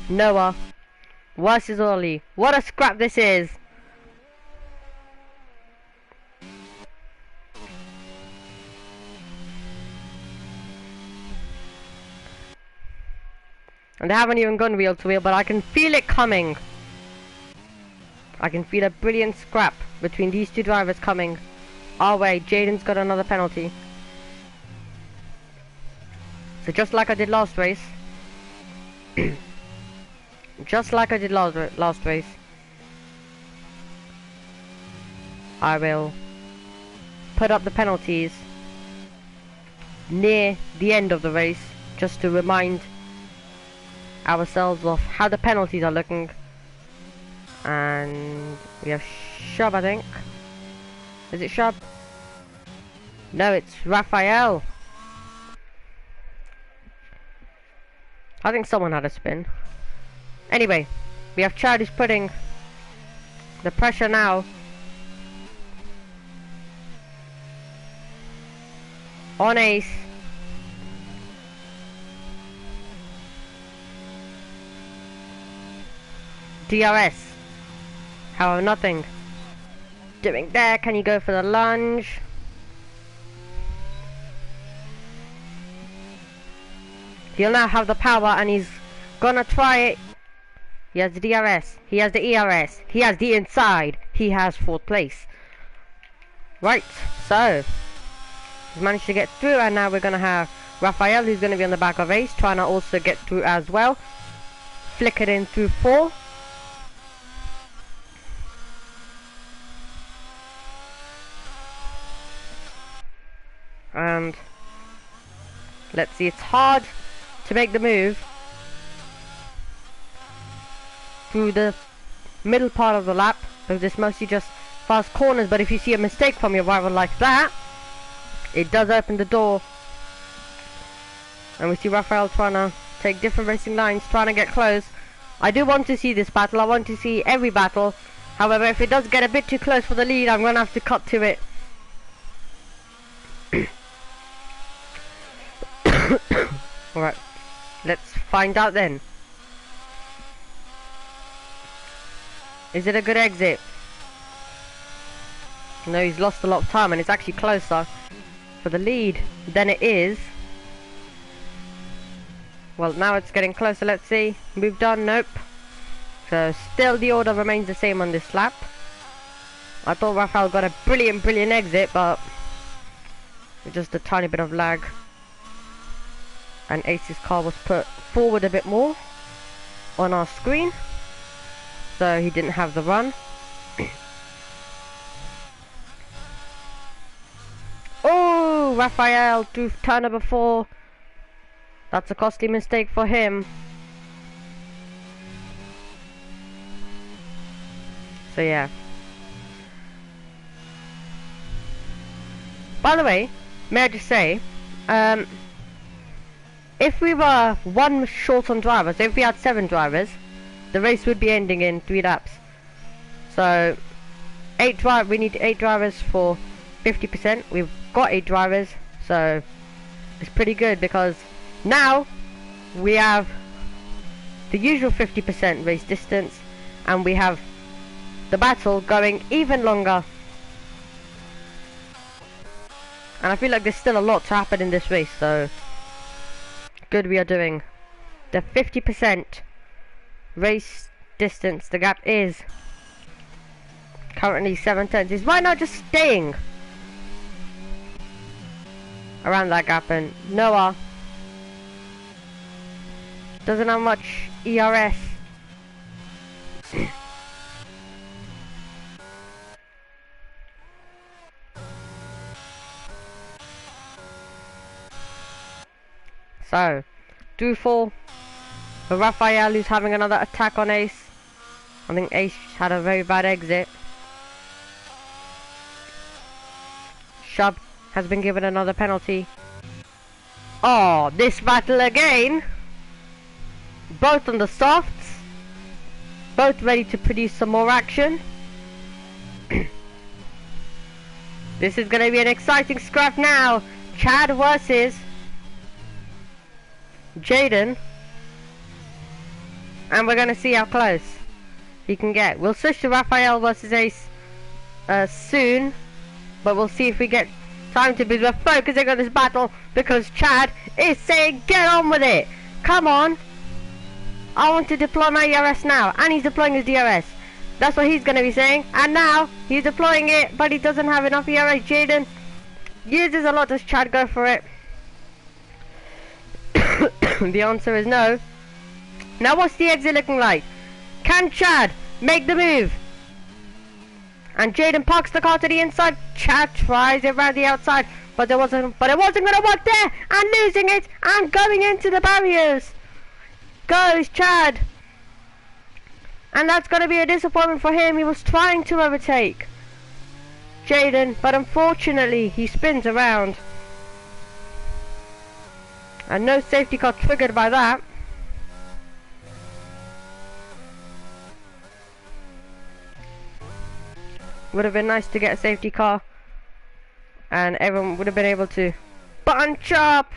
Noah versus Ollie. What a scrap this is. And they haven't even gone wheel to wheel, but I can feel it coming. I can feel a brilliant scrap between these two drivers coming our way. Jaden's got another penalty. So just like I did last race, just like I did last race, I will put up the penalties near the end of the race, just to remind ourselves of how the penalties are looking. And we have Shub, I think. Is it Shub? No, it's Raphael. I think someone had a spin. Anyway, we have Chad who's putting the pressure now on Ace. DRS. However, nothing doing there. Can you go for the lunge? He'll now have the power, and he's gonna try it. He has the DRS, he has the ERS, he has the inside, he has 4th place. Right, so he's managed to get through, and now we're gonna have Raphael, who's gonna be on the back of Ace, trying to also get through as well. Flickered in through 4. And let's see, it's hard to make the move through the middle part of the lap because it's mostly just fast corners, but if you see a mistake from your rival like that, it does open the door. And we see Raphael trying to take different racing lines, trying to get close. I do want to see this battle, I want to see every battle. However, if it does get a bit too close for the lead, I'm going to have to cut to it. Alright, let's find out then. Is it a good exit? No, he's lost a lot of time and it's actually closer for the lead than it is. Well, now it's getting closer, let's see. Moved on, nope. So still the order remains the same on this lap. I thought Raphael got a brilliant exit, but just a tiny bit of lag. And Ace's car was put forward a bit more on our screen, so he didn't have the run. Oh, Raphael through turn number 4. That's a costly mistake for him. So yeah. By the way, may I just say, if we were one short on drivers, if we had 7 drivers, the race would be ending in 3 laps. So we need 8 drivers for 50%. We've got 8 drivers, so it's pretty good because now we have the usual 50% race distance and we have the battle going even longer. And I feel like there's still a lot to happen in this race, so good we are doing the 50% race distance. The gap is currently 7 tenths. Why not just staying around that gap? And Noah doesn't have much ERS. So, Dufel for Raphael, who's having another attack on Ace. I think Ace had a very bad exit. Shub has been given another penalty. Oh, this battle again. Both on the softs. Both ready to produce some more action. This is going to be an exciting scrap now. Chad versus Jaden, and we're going to see how close he can get. We'll switch to Raphael versus Ace soon, but we'll see if we get time to be focusing on this battle because Chad is saying get on with it. Come on, I want to deploy my ERS now, and he's deploying his DRS. That's what he's going to be saying, and now he's deploying it, but he doesn't have enough ERS. Jaden uses a lot. Does Chad go for it? The answer is no. Now what's the exit looking like? Can Chad make the move? And Jaden parks the car to the inside. Chad tries it around the outside, but it wasn't gonna work there, and losing it and going into the barriers goes Chad. And that's gonna be a disappointment for him. He was trying to overtake Jaden, but unfortunately he spins around. And no safety car triggered by that. Would have been nice to get a safety car, and everyone would have been able to bunch up.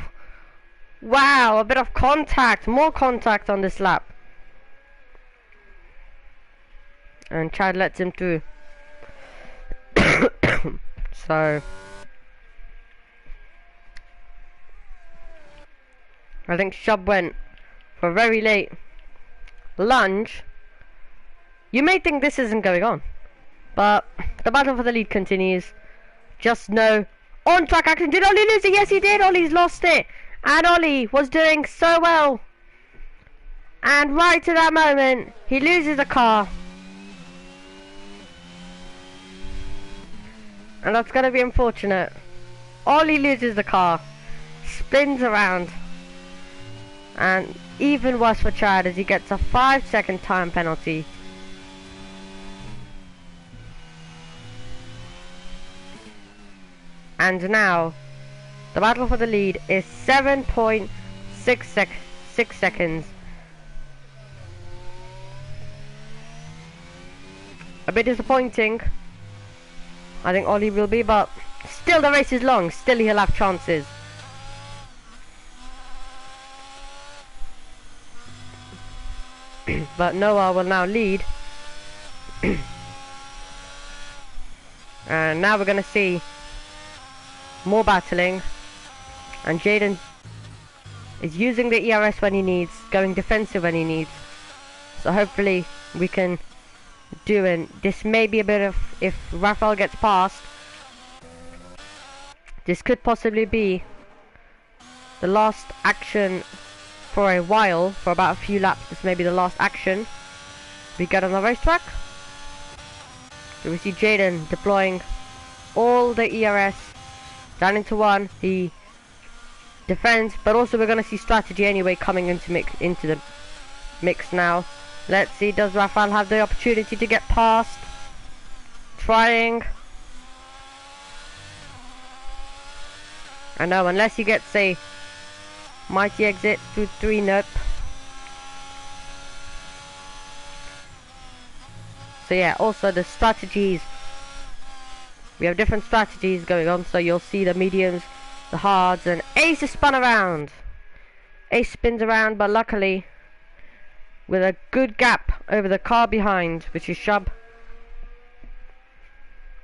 Wow, a bit of contact, more contact on this lap. And Chad lets him through. So I think Shub went for a very late lunge. You may think this isn't going on, but the battle for the lead continues. Just no on track action. Did Ollie lose it? Yes he did. Ollie's lost it, and Ollie was doing so well, and right to that moment he loses the car, and that's going to be unfortunate. Ollie loses the car, spins around, and even worse for Chad as he gets a 5-second time penalty. And now, the battle for the lead is 7.6 seconds. A bit disappointing, I think Ollie will be, but still the race is long, still he'll have chances. But Noah will now lead. And now we're going to see more battling. And Jaden is using the ERS when he needs, going defensive when he needs. So hopefully we can do it. This may be a bit of, if Raphael gets past, this could possibly be the last action for a while, for about a few laps. This may be the last action we get on the racetrack. So we see Jaden deploying all the ERS down into one. He defends, but also we're going to see strategy anyway coming into the mix now. Let's see, does Raphael have the opportunity to get past? Trying. I know, unless he gets a mighty exit through 3, nope. So yeah, also the strategies. We have different strategies going on, so you'll see the mediums, the hards, and Ace is spun around. Ace spins around, but luckily with a good gap over the car behind, which is Shub,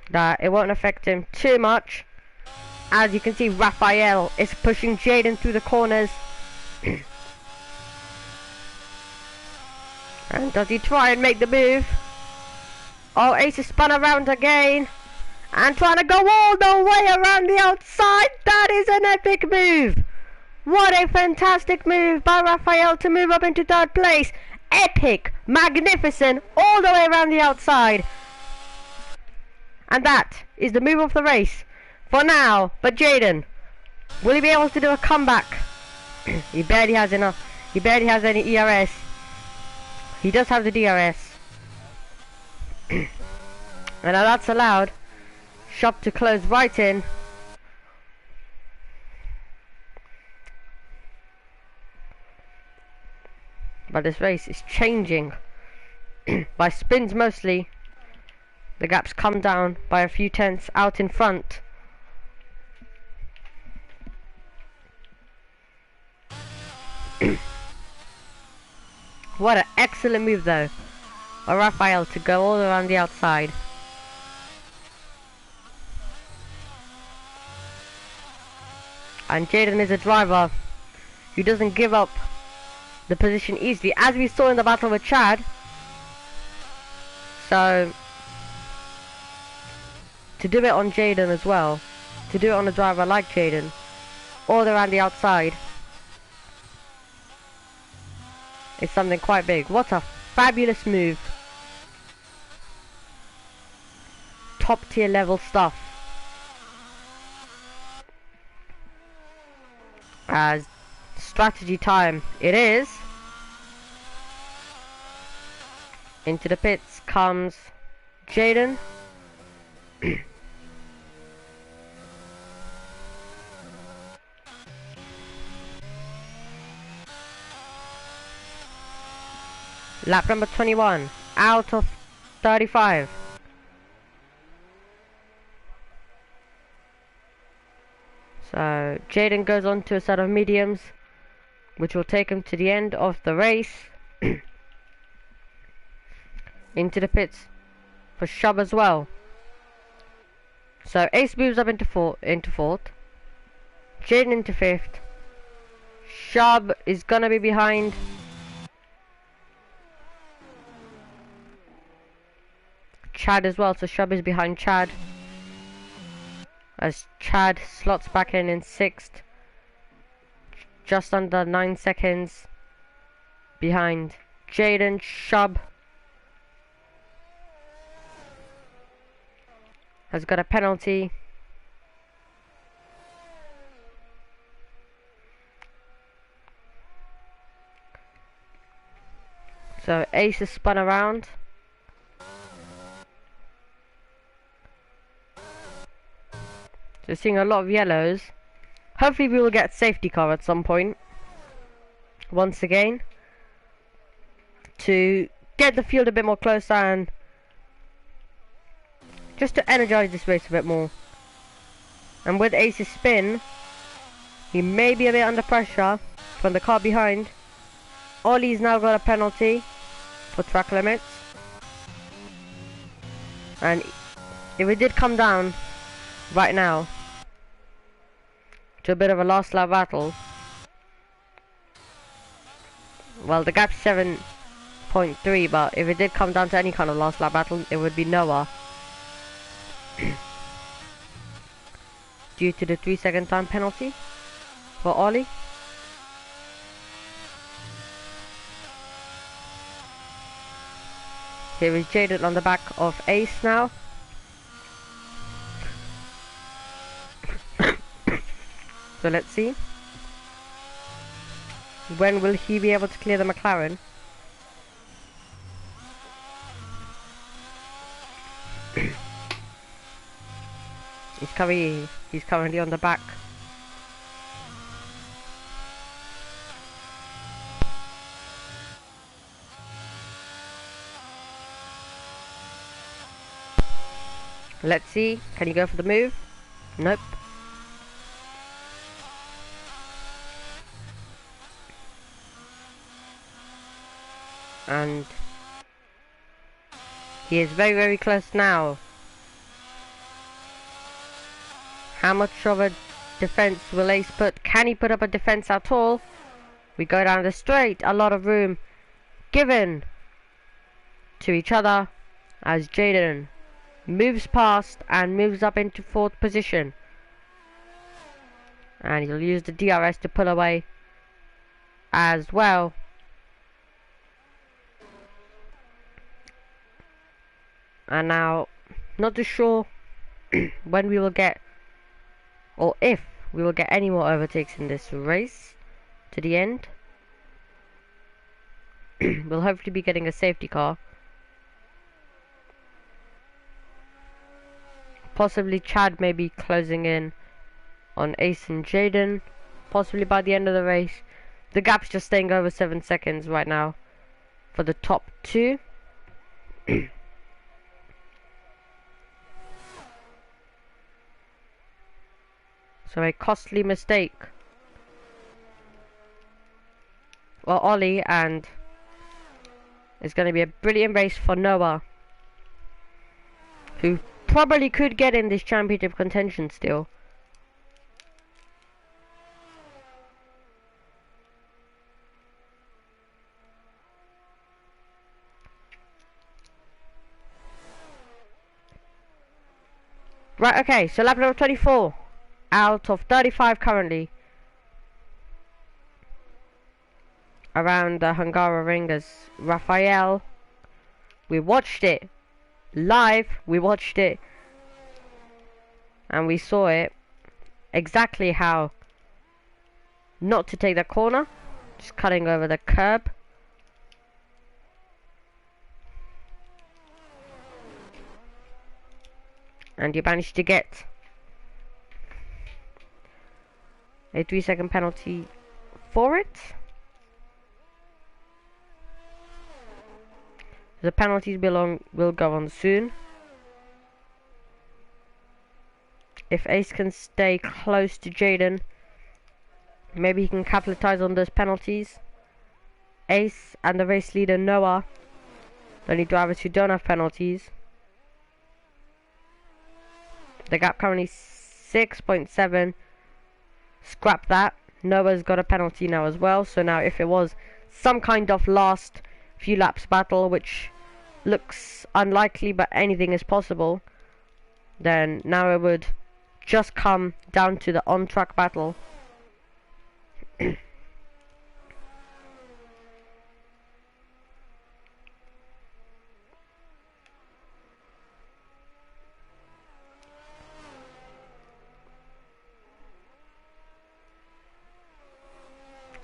that it won't affect him too much. As you can see, Raphael is pushing Jaden through the corners. And does he try and make the move? Oh, Ace is spun around again. And trying to go all the way around the outside. That is an epic move. What a fantastic move by Raphael to move up into 3rd place. Epic, magnificent, all the way around the outside. And that is the move of the race for now. But Jaden, will he be able to do a comeback? He barely has enough. He barely has any ERS. He does have the DRS. And now that's allowed Shop to close right in. But this race is changing. By spins mostly. The gaps come down by a few tenths out in front. What an excellent move though by Raphael to go all around the outside. And Jaden is a driver who doesn't give up the position easily, as we saw in the battle with Chad. So to do it on Jaden as well, to do it on a driver like Jaden, all around the outside, is something quite big. What a fabulous move. Top tier level stuff. As strategy time it is. Into the pits comes Jaden. Lap number 21 out of 35. So Jaden goes on to a set of mediums, which will take him to the end of the race. Into the pits for Shub as well. So Ace moves up into fourth, Jaden into 5th. Shub is gonna be behind Chad as well, so Shub is behind Chad, as Chad slots back in 6th, just under 9 seconds behind Jaden. Shub has got a penalty So Ace is spun around. So seeing a lot of yellows. Hopefully we will get safety car at some point. Once again. To get the field a bit more closer and just to energize this race a bit more. And with Ace's spin, he may be a bit under pressure from the car behind. Ollie's now got a penalty for track limits. And if it did come down right now to a bit of a last lap battle, well, the gap's 7.3, but if it did come down to any kind of last lap battle, it would be Noah. Due to the 3-second time penalty for Ollie. Here is Jaden on the back of Ace now. So let's see. When will he be able to clear the McLaren? He's currently on the back. Let's see. Can you go for the move? Nope. And he is very, very close now. How much of a defense will Ace put? Can he put up a defense at all? We go down the straight. A lot of room given to each other as Jaden moves past and moves up into 4th position. And he'll use the DRS to pull away as well. And now, not too sure when we will get, or if we will get any more overtakes in this race to the end. We'll hopefully be getting a safety car. Possibly Chad may be closing in on Ace and Jaden. Possibly by the end of the race. The gap's just staying over 7 seconds right now for the top 2. So a costly mistake for Ollie, and it's going to be a brilliant race for Noah, who probably could get in this championship contention still. Right, okay, so lap number 24 out of 35 currently around the Hungary ring as Raphael. We watched it live, and we saw it exactly how not to take the corner, just cutting over the curb. And you managed to get a 3-second penalty for it. The penalties will go on soon. If Ace can stay close to Jaden, maybe he can capitalize on those penalties. Ace and the race leader Noah, the only drivers who don't have penalties. The gap currently 6.7. Scrap that. Noah's got a penalty now as well. So now if it was some kind of last few laps battle, which looks unlikely but anything is possible, then now it would just come down to the on-track battle.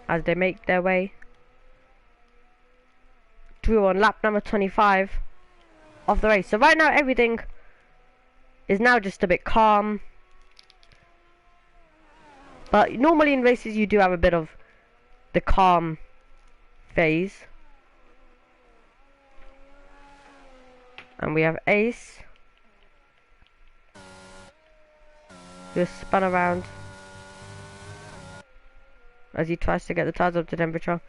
As they make their way through on lap number 25 of the race. So right now everything is now just a bit calm. But normally in races you do have a bit of the calm phase. And we have Ace, just spun around as he tries to get the tires up to temperature.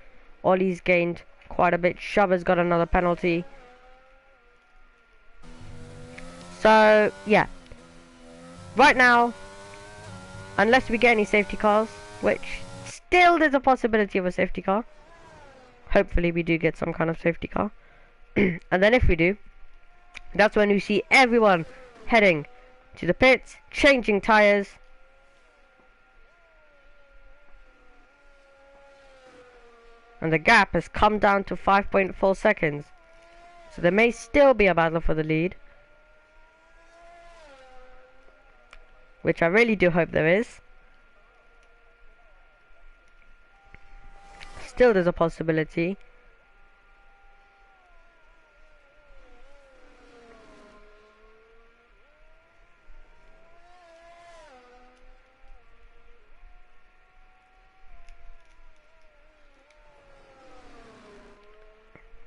Ollie's gained quite a bit. Shubber's got another penalty. So yeah, right now, unless we get any safety cars, which still there's a possibility of a safety car, hopefully we do get some kind of safety car. And then if we do, that's when you see everyone heading to the pits, changing tires. And the gap has come down to 5.4 seconds. So there may still be a battle for the lead, which I really do hope there is. Still there's a possibility.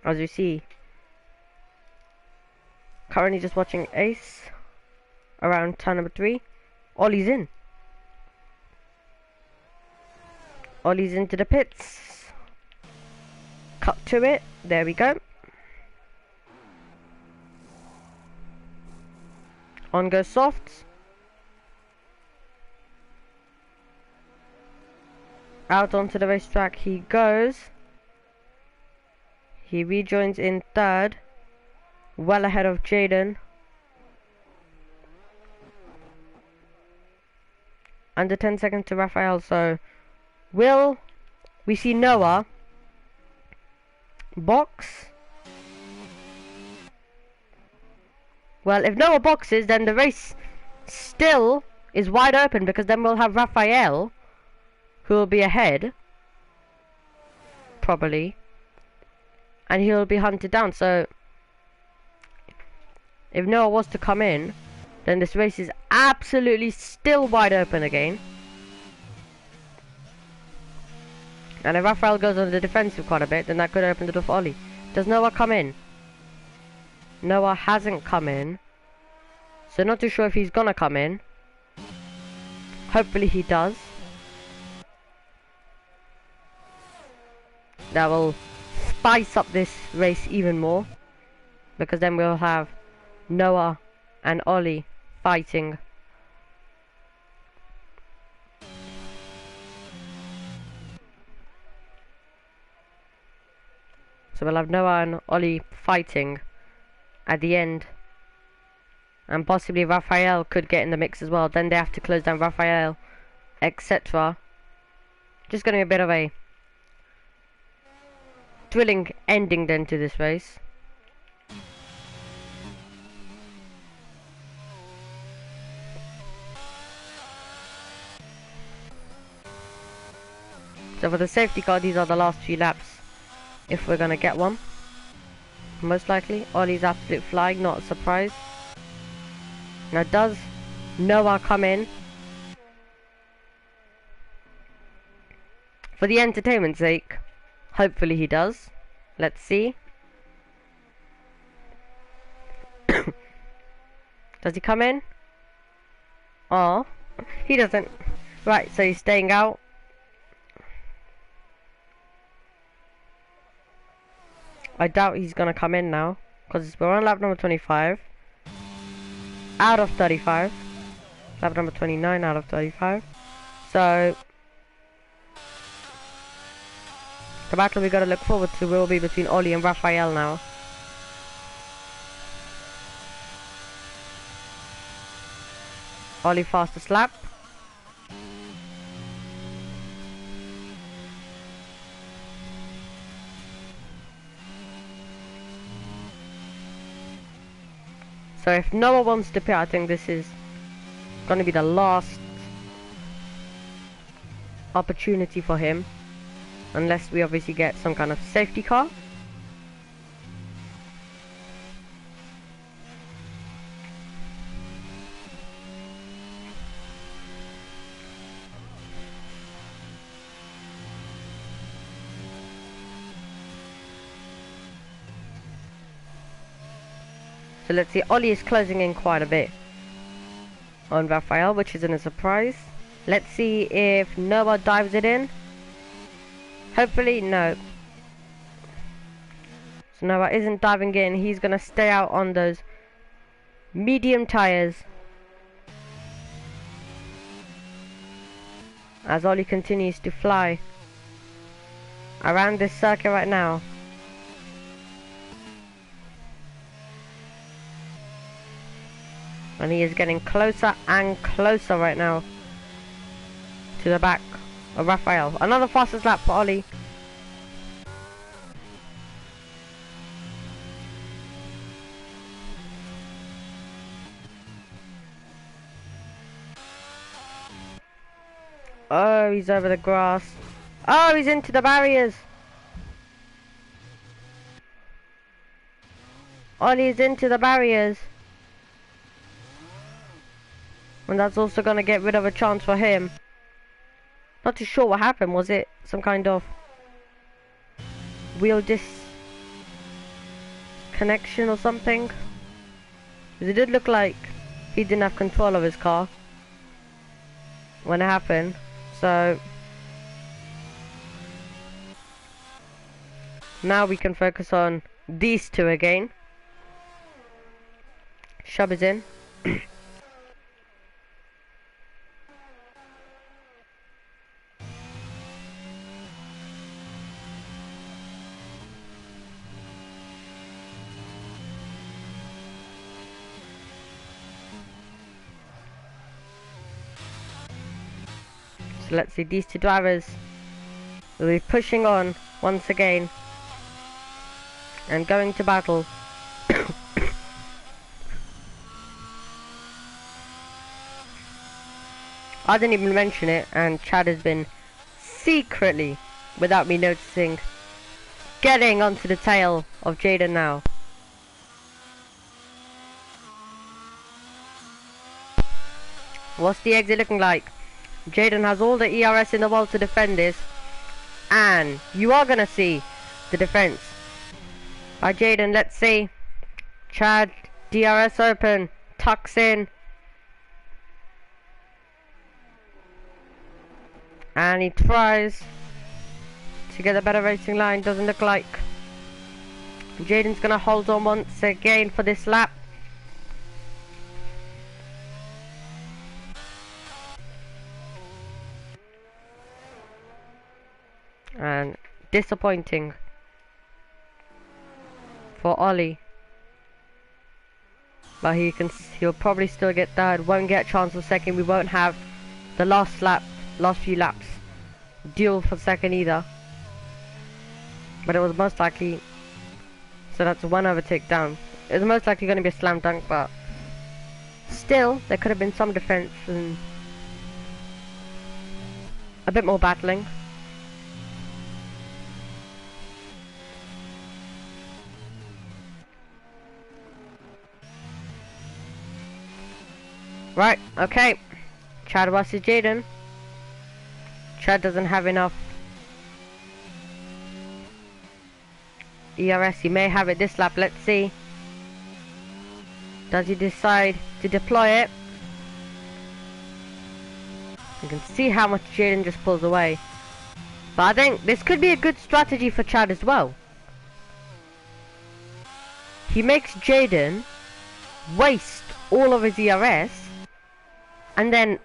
As you see, currently just watching Ace around turn number 3. Ollie's in. Ollie's into the pits. Cut to it. There we go. On goes Softs. Out onto the racetrack he goes. He rejoins in third, well ahead of Jaden. Under 10 seconds to Raphael, so will we see Noah box? Well, if Noah boxes, then the race still is wide open, because then we'll have Raphael, who will be ahead, probably. And he'll be hunted down. So if Noah was to come in, then this race is absolutely still wide open again. And if Raphael goes on the defensive quite a bit, then that could open the door for Ollie. Does Noah come in? Noah hasn't come in, so not too sure if he's gonna come in. Hopefully he does. That will spice up this race even more, because then we'll have Noah and Ollie fighting. So we'll have Noah and Ollie fighting at the end, and possibly Raphael could get in the mix as well. Then they have to close down Raphael, etc. Just gonna be a bit of a thrilling ending then to this race. So for the safety car, these are the last few laps, if we're gonna get one. Most likely. Ollie's absolute flying, not a surprise. Now does Noah come in? For the entertainment's sake, hopefully he does. Let's see. Does he come in? Oh, he doesn't. Right, so he's staying out. I doubt he's gonna come in now, because we're on lap number 25 out of 35. Lap number 29 out of 35. So the battle we gotta look forward to will be between Ollie and Raphael now. Ollie fastest lap. So if Noah wants to pit, I think this is gonna be the last opportunity for him. Unless we obviously get some kind of safety car. So let's see, Ollie is closing in quite a bit on Raphael, which isn't a surprise. Let's see if Noah dives it in. Hopefully, no. So Noah isn't diving in. He's going to stay out on those medium tyres. As Ollie continues to fly around this circuit right now. And he is getting closer and closer right now to the back of Raphael. Another fastest lap for Ollie. Oh, he's over the grass. Oh, he's into the barriers. Ollie's into the barriers. And that's also going to get rid of a chance for him. Not too sure what happened. Was it some kind of wheel disconnection or something? Because it did look like he didn't have control of his car when it happened. So now we can focus on these two again. Shub is in. So let's see, these two drivers will be pushing on once again and going to battle. I didn't even mention it, and Chad has been secretly, without me noticing, getting onto the tail of Jaden now. What's the exit looking like? Jaden has all the ERS in the world to defend this, and you are gonna see the defense by Jaden. Let's see. Chad, DRS open, tucks in, and he tries to get a better racing line. Doesn't look like Jaden's gonna hold on once again for this lap. And disappointing for Ollie, but he'll probably still get third. Won't get a chance for second. We won't have the last few laps duel for second either. But it was most likely, so that's one overtake down. It was most likely going to be a slam dunk, but still there could have been some defense and a bit more battling. Right, okay. Chad versus Jaden. Chad doesn't have enough ERS. He may have it this lap. Let's see. Does he decide to deploy it? You can see how much Jaden just pulls away. But I think this could be a good strategy for Chad as well. He makes Jaden waste all of his ERS, and then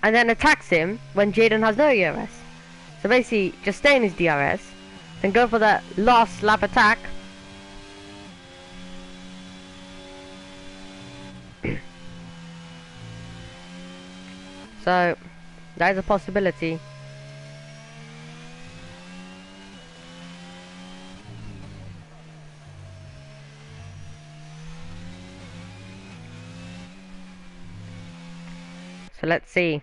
attacks him when Jaden has no ERS. So basically, just stay in his DRS, then go for that last lap attack. So that is a possibility. So let's see.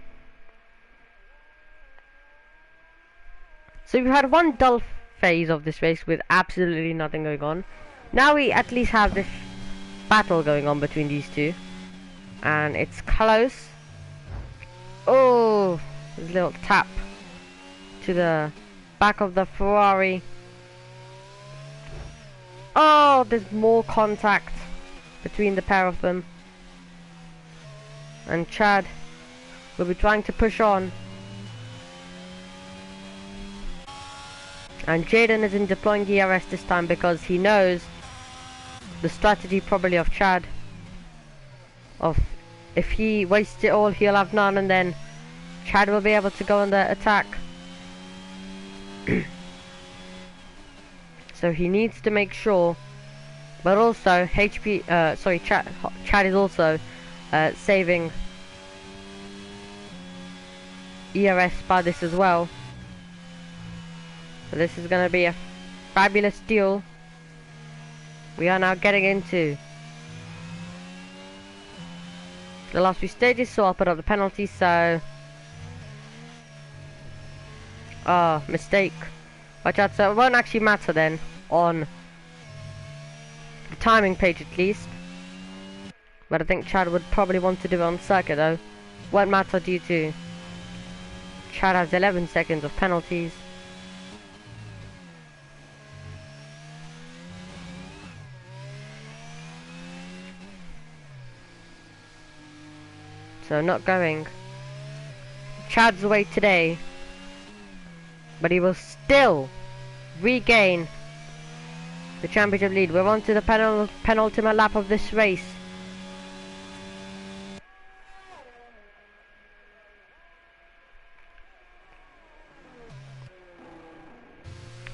So we've had one dull phase of this race with absolutely nothing going on. Now we at least have this battle going on between these two, and it's close. Oh, there's a little tap to the back of the Ferrari. Oh, there's more contact between the pair of them. And Chad will be trying to push on. And Jaden isn't deploying ERS this time because he knows the strategy probably of Chad. Of if he wastes it all, he'll have none, and then Chad will be able to go on the attack. So he needs to make sure. But also Chad is also saving ERS by this as well. So this is going to be a fabulous duel. We are now getting into the last few stages, so I'll put up the penalty. So, mistake. Watch out, so it won't actually matter then on the timing page at least. But I think Chad would probably want to do it on circuit though. Won't matter due to Chad has 11 seconds of penalties. So not going Chad's way today, but he will still regain the championship lead. We're on to the penultimate lap of this race.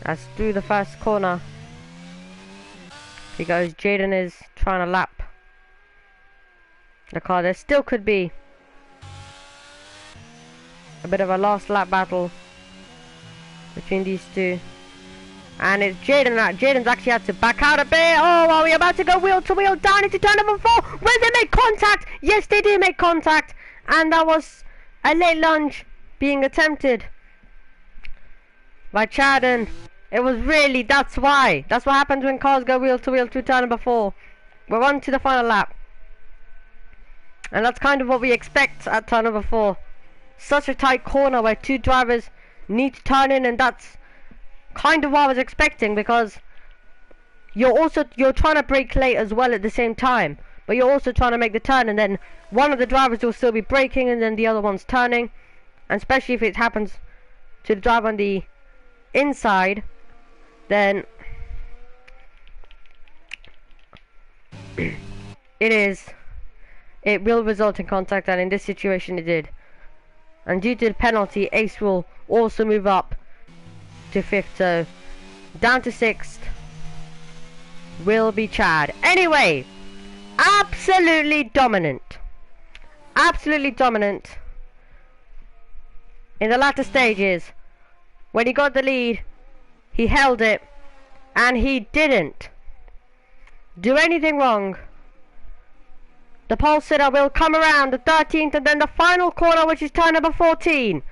As through the first corner he goes, Jaden is trying to lap the car. There still could be a bit of a last lap battle between these two. And it's Jaden now. Jaden's actually had to back out a bit. Oh, are we about to go wheel to wheel down into turn number 4? Will they make contact? Yes, they do make contact. And that was a late lunge being attempted by Chad. And it was really, that's what happens when cars go wheel to wheel through turn number 4. We're on to the final lap. And that's kind of what we expect at turn number 4. Such a tight corner where two drivers need to turn in, and that's kind of what I was expecting, because you're trying to brake late as well at the same time, but you're also trying to make the turn, and then one of the drivers will still be braking and then the other one's turning. And especially if it happens to the driver on the inside, then it will result in contact, and in this situation it did. And due to the penalty, Ace will also move up to 5th, so down to 6th will be Chad. Anyway, absolutely dominant. Absolutely dominant in the latter stages. When he got the lead, he held it, and he didn't do anything wrong. The pole sitter will come around the 13th, and then the final corner, which is turn number 14.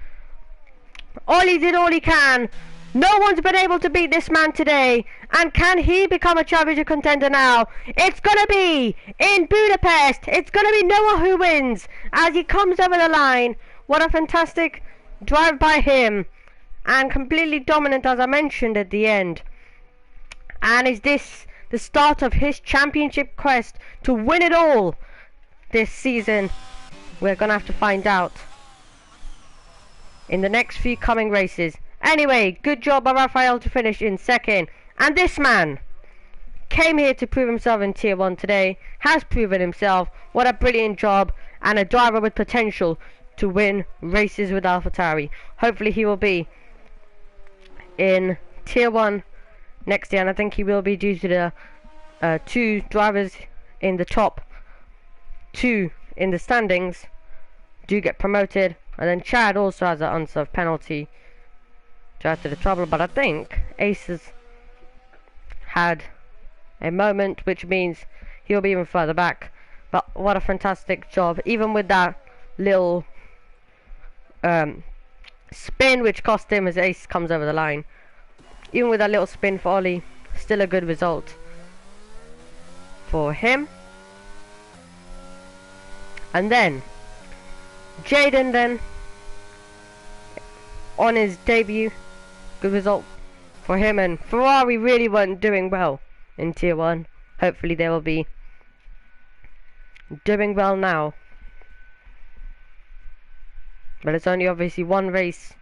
Ollie did all he can. No one's been able to beat this man today. And can he become a championship contender now? It's going to be in Budapest. It's going to be Noah who wins as he comes over the line. What a fantastic drive by him. And completely dominant, as I mentioned at the end. And is this the start of his championship quest to win it all this season? We're gonna have to find out in the next few coming races. Anyway, good job by Raphael to finish in 2nd. And this man came here to prove himself in Tier 1 today, has proven himself. What a brilliant job, and a driver with potential to win races with AlphaTauri. Hopefully he will be in Tier 1 next year, and I think he will be due to the 2 drivers in the top 2 in the standings do get promoted. And then Chad also has an unserved penalty to add to the trouble, but I think Ace has had a moment, which means he'll be even further back. But what a fantastic job, even with that little spin which cost him as Ace comes over the line. Even with that little spin for Ollie, still a good result for him. And then Jaden then on his debut, good result for him. And Ferrari really weren't doing well in Tier 1. Hopefully they will be doing well now. But it's only obviously one race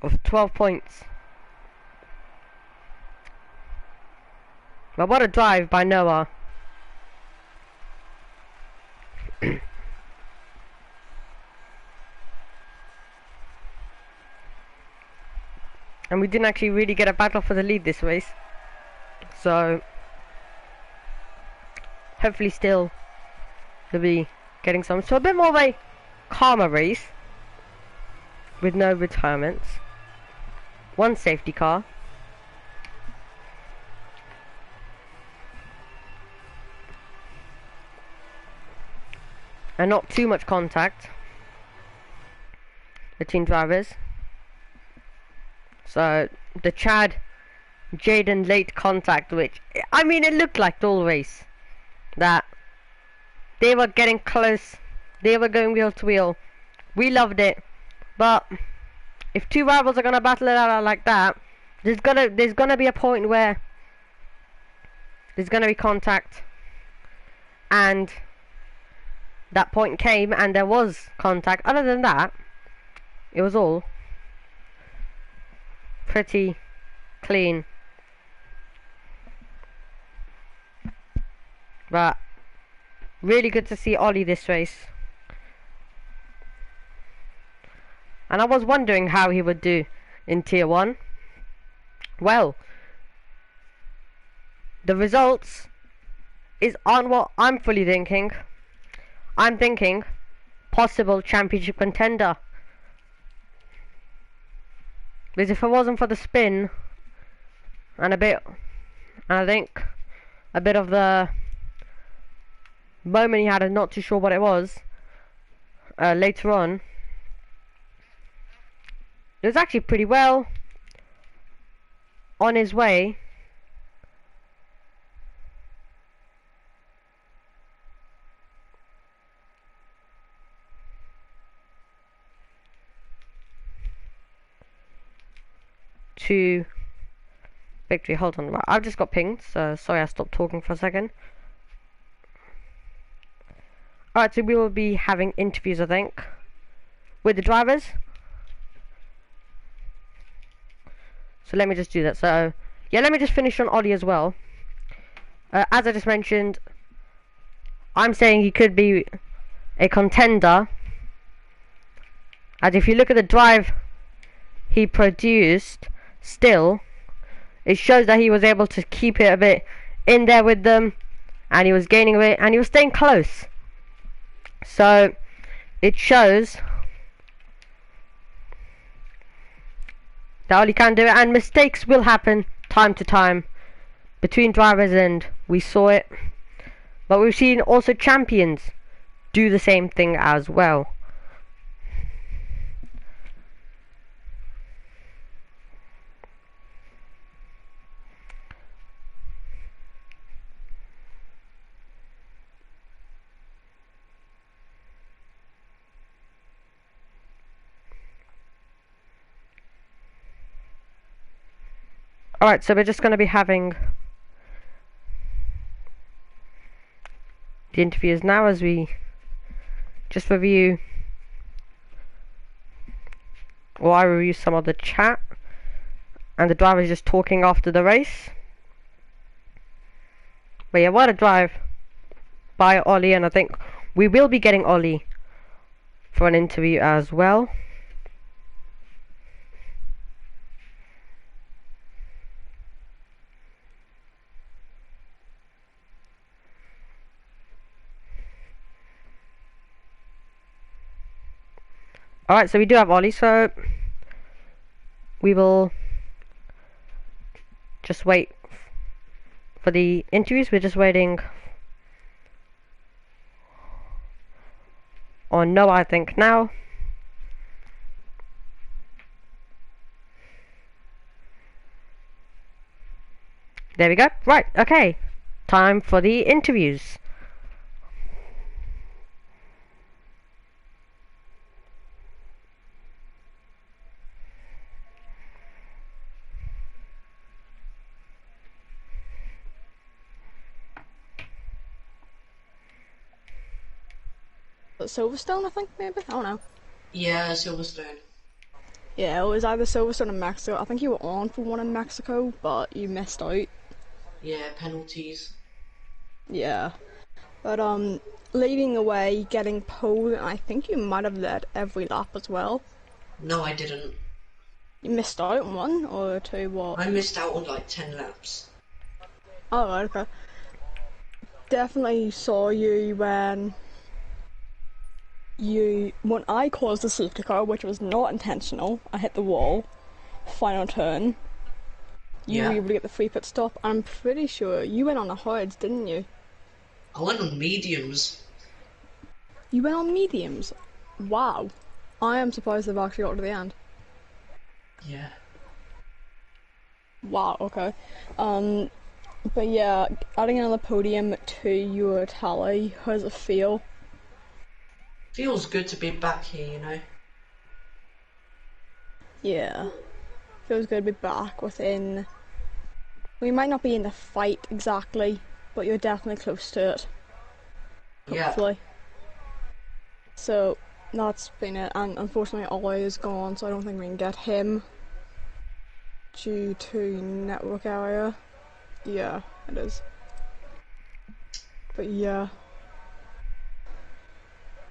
of 12 points. But what a drive by Noah. And we didn't actually really get a battle for the lead this race. So hopefully still we'll be getting some. So a bit more of a calmer race with no retirements. One safety car. And not too much contact between drivers. So the Chad Jaden late contact, which I mean it looked like the whole race that they were getting close, they were going wheel to wheel. We loved it, but if two rivals are gonna battle it out like that, there's gonna be a point where there's gonna be contact, and that point came and there was contact. Other than that, it was all pretty clean. But really good to see Ollie this race. And I was wondering how he would do in Tier 1. Well, the results aren't what I'm fully thinking. I'm thinking possible championship contender. Because if it wasn't for the spin and I think a bit of the moment he had, I'm not too sure what it was, later on, it was actually pretty well on his way to victory. Hold on, right, I've just got pinged, so sorry I stopped talking for a second. Alright, so we will be having interviews, I think, with the drivers. So let me just do that. So yeah, let me just finish on Ollie as well. As I just mentioned, I'm saying he could be a contender, as if you look at the drive he produced, still it shows that he was able to keep it a bit in there with them, and he was gaining a bit and he was staying close. So it shows that Ollie can do it, and mistakes will happen time to time between drivers, and we saw it. But we've seen also champions do the same thing as well. Alright, so we're just going to be having the interviews now as we just review, or I review some of the chat, and the driver's just talking after the race. But yeah, what a drive by Ollie, and I think we will be getting Ollie for an interview as well. Alright, so we do have Ollie, so we will just wait for the interviews. We're just waiting on Noah, I think, now. There we go. Right, okay. Time for the interviews. Silverstone, I think, maybe? I don't know. Yeah, Silverstone. Yeah, it was either Silverstone or Mexico. I think you were on for one in Mexico, but you missed out. Yeah, penalties. Yeah. But, leading away, getting pole, and I think you might have led every lap as well. No, I didn't. You missed out on one or two, what? I missed out on like 10 laps. Oh, right, okay. Definitely saw you when I caused a safety car, which was not intentional. I hit the wall, final turn. You were Yeah. able to get the free pit stop. I'm pretty sure you went on the hards, didn't you? I went on mediums. You went on mediums. Wow. I am surprised they've actually got to the end. Yeah. Wow, okay. But yeah, adding another podium to your tally, how does it feel? Feels good to be back here, you know. Yeah. Feels good to be back within... We might not be in the fight exactly, but you're definitely close to it. Yeah. Hopefully. So, that's been it. And unfortunately Ollie is gone, so I don't think we can get him. Due to network area. Yeah, it is. But yeah.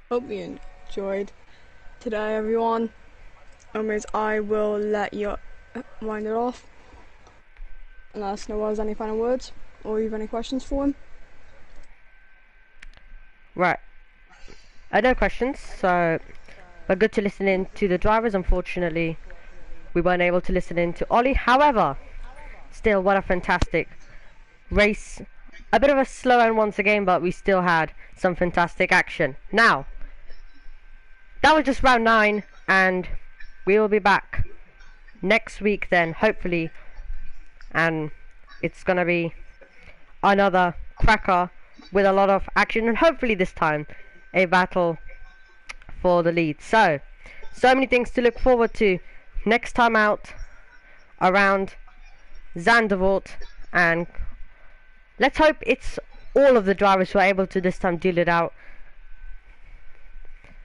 Hope you enjoyed today, everyone. Anyways, I will let you wind it off. And let us know if there's any final words, or you have any questions for him. Right. No questions, so we're good to listen in to the drivers. Unfortunately, we weren't able to listen in to Ollie. However, still, what a fantastic race. A bit of a slow end once again, but we still had some fantastic action. Now, that was just round 9, and we will be back next week then, hopefully, and it's gonna be another cracker with a lot of action, and hopefully this time a battle for the lead. So many things to look forward to next time out around Zandvoort, and let's hope it's all of the drivers who are able to this time deal it out.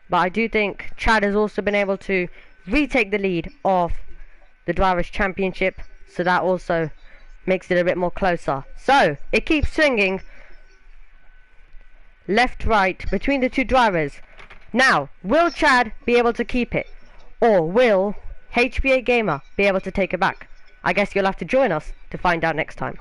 But I do think Chad has also been able to retake the lead of the Drivers' Championship, so that also makes it a bit more closer. So, it keeps swinging left, right, between the two drivers. Now, will Chad be able to keep it? Or will HPA Gamer be able to take it back? I guess you'll have to join us to find out next time.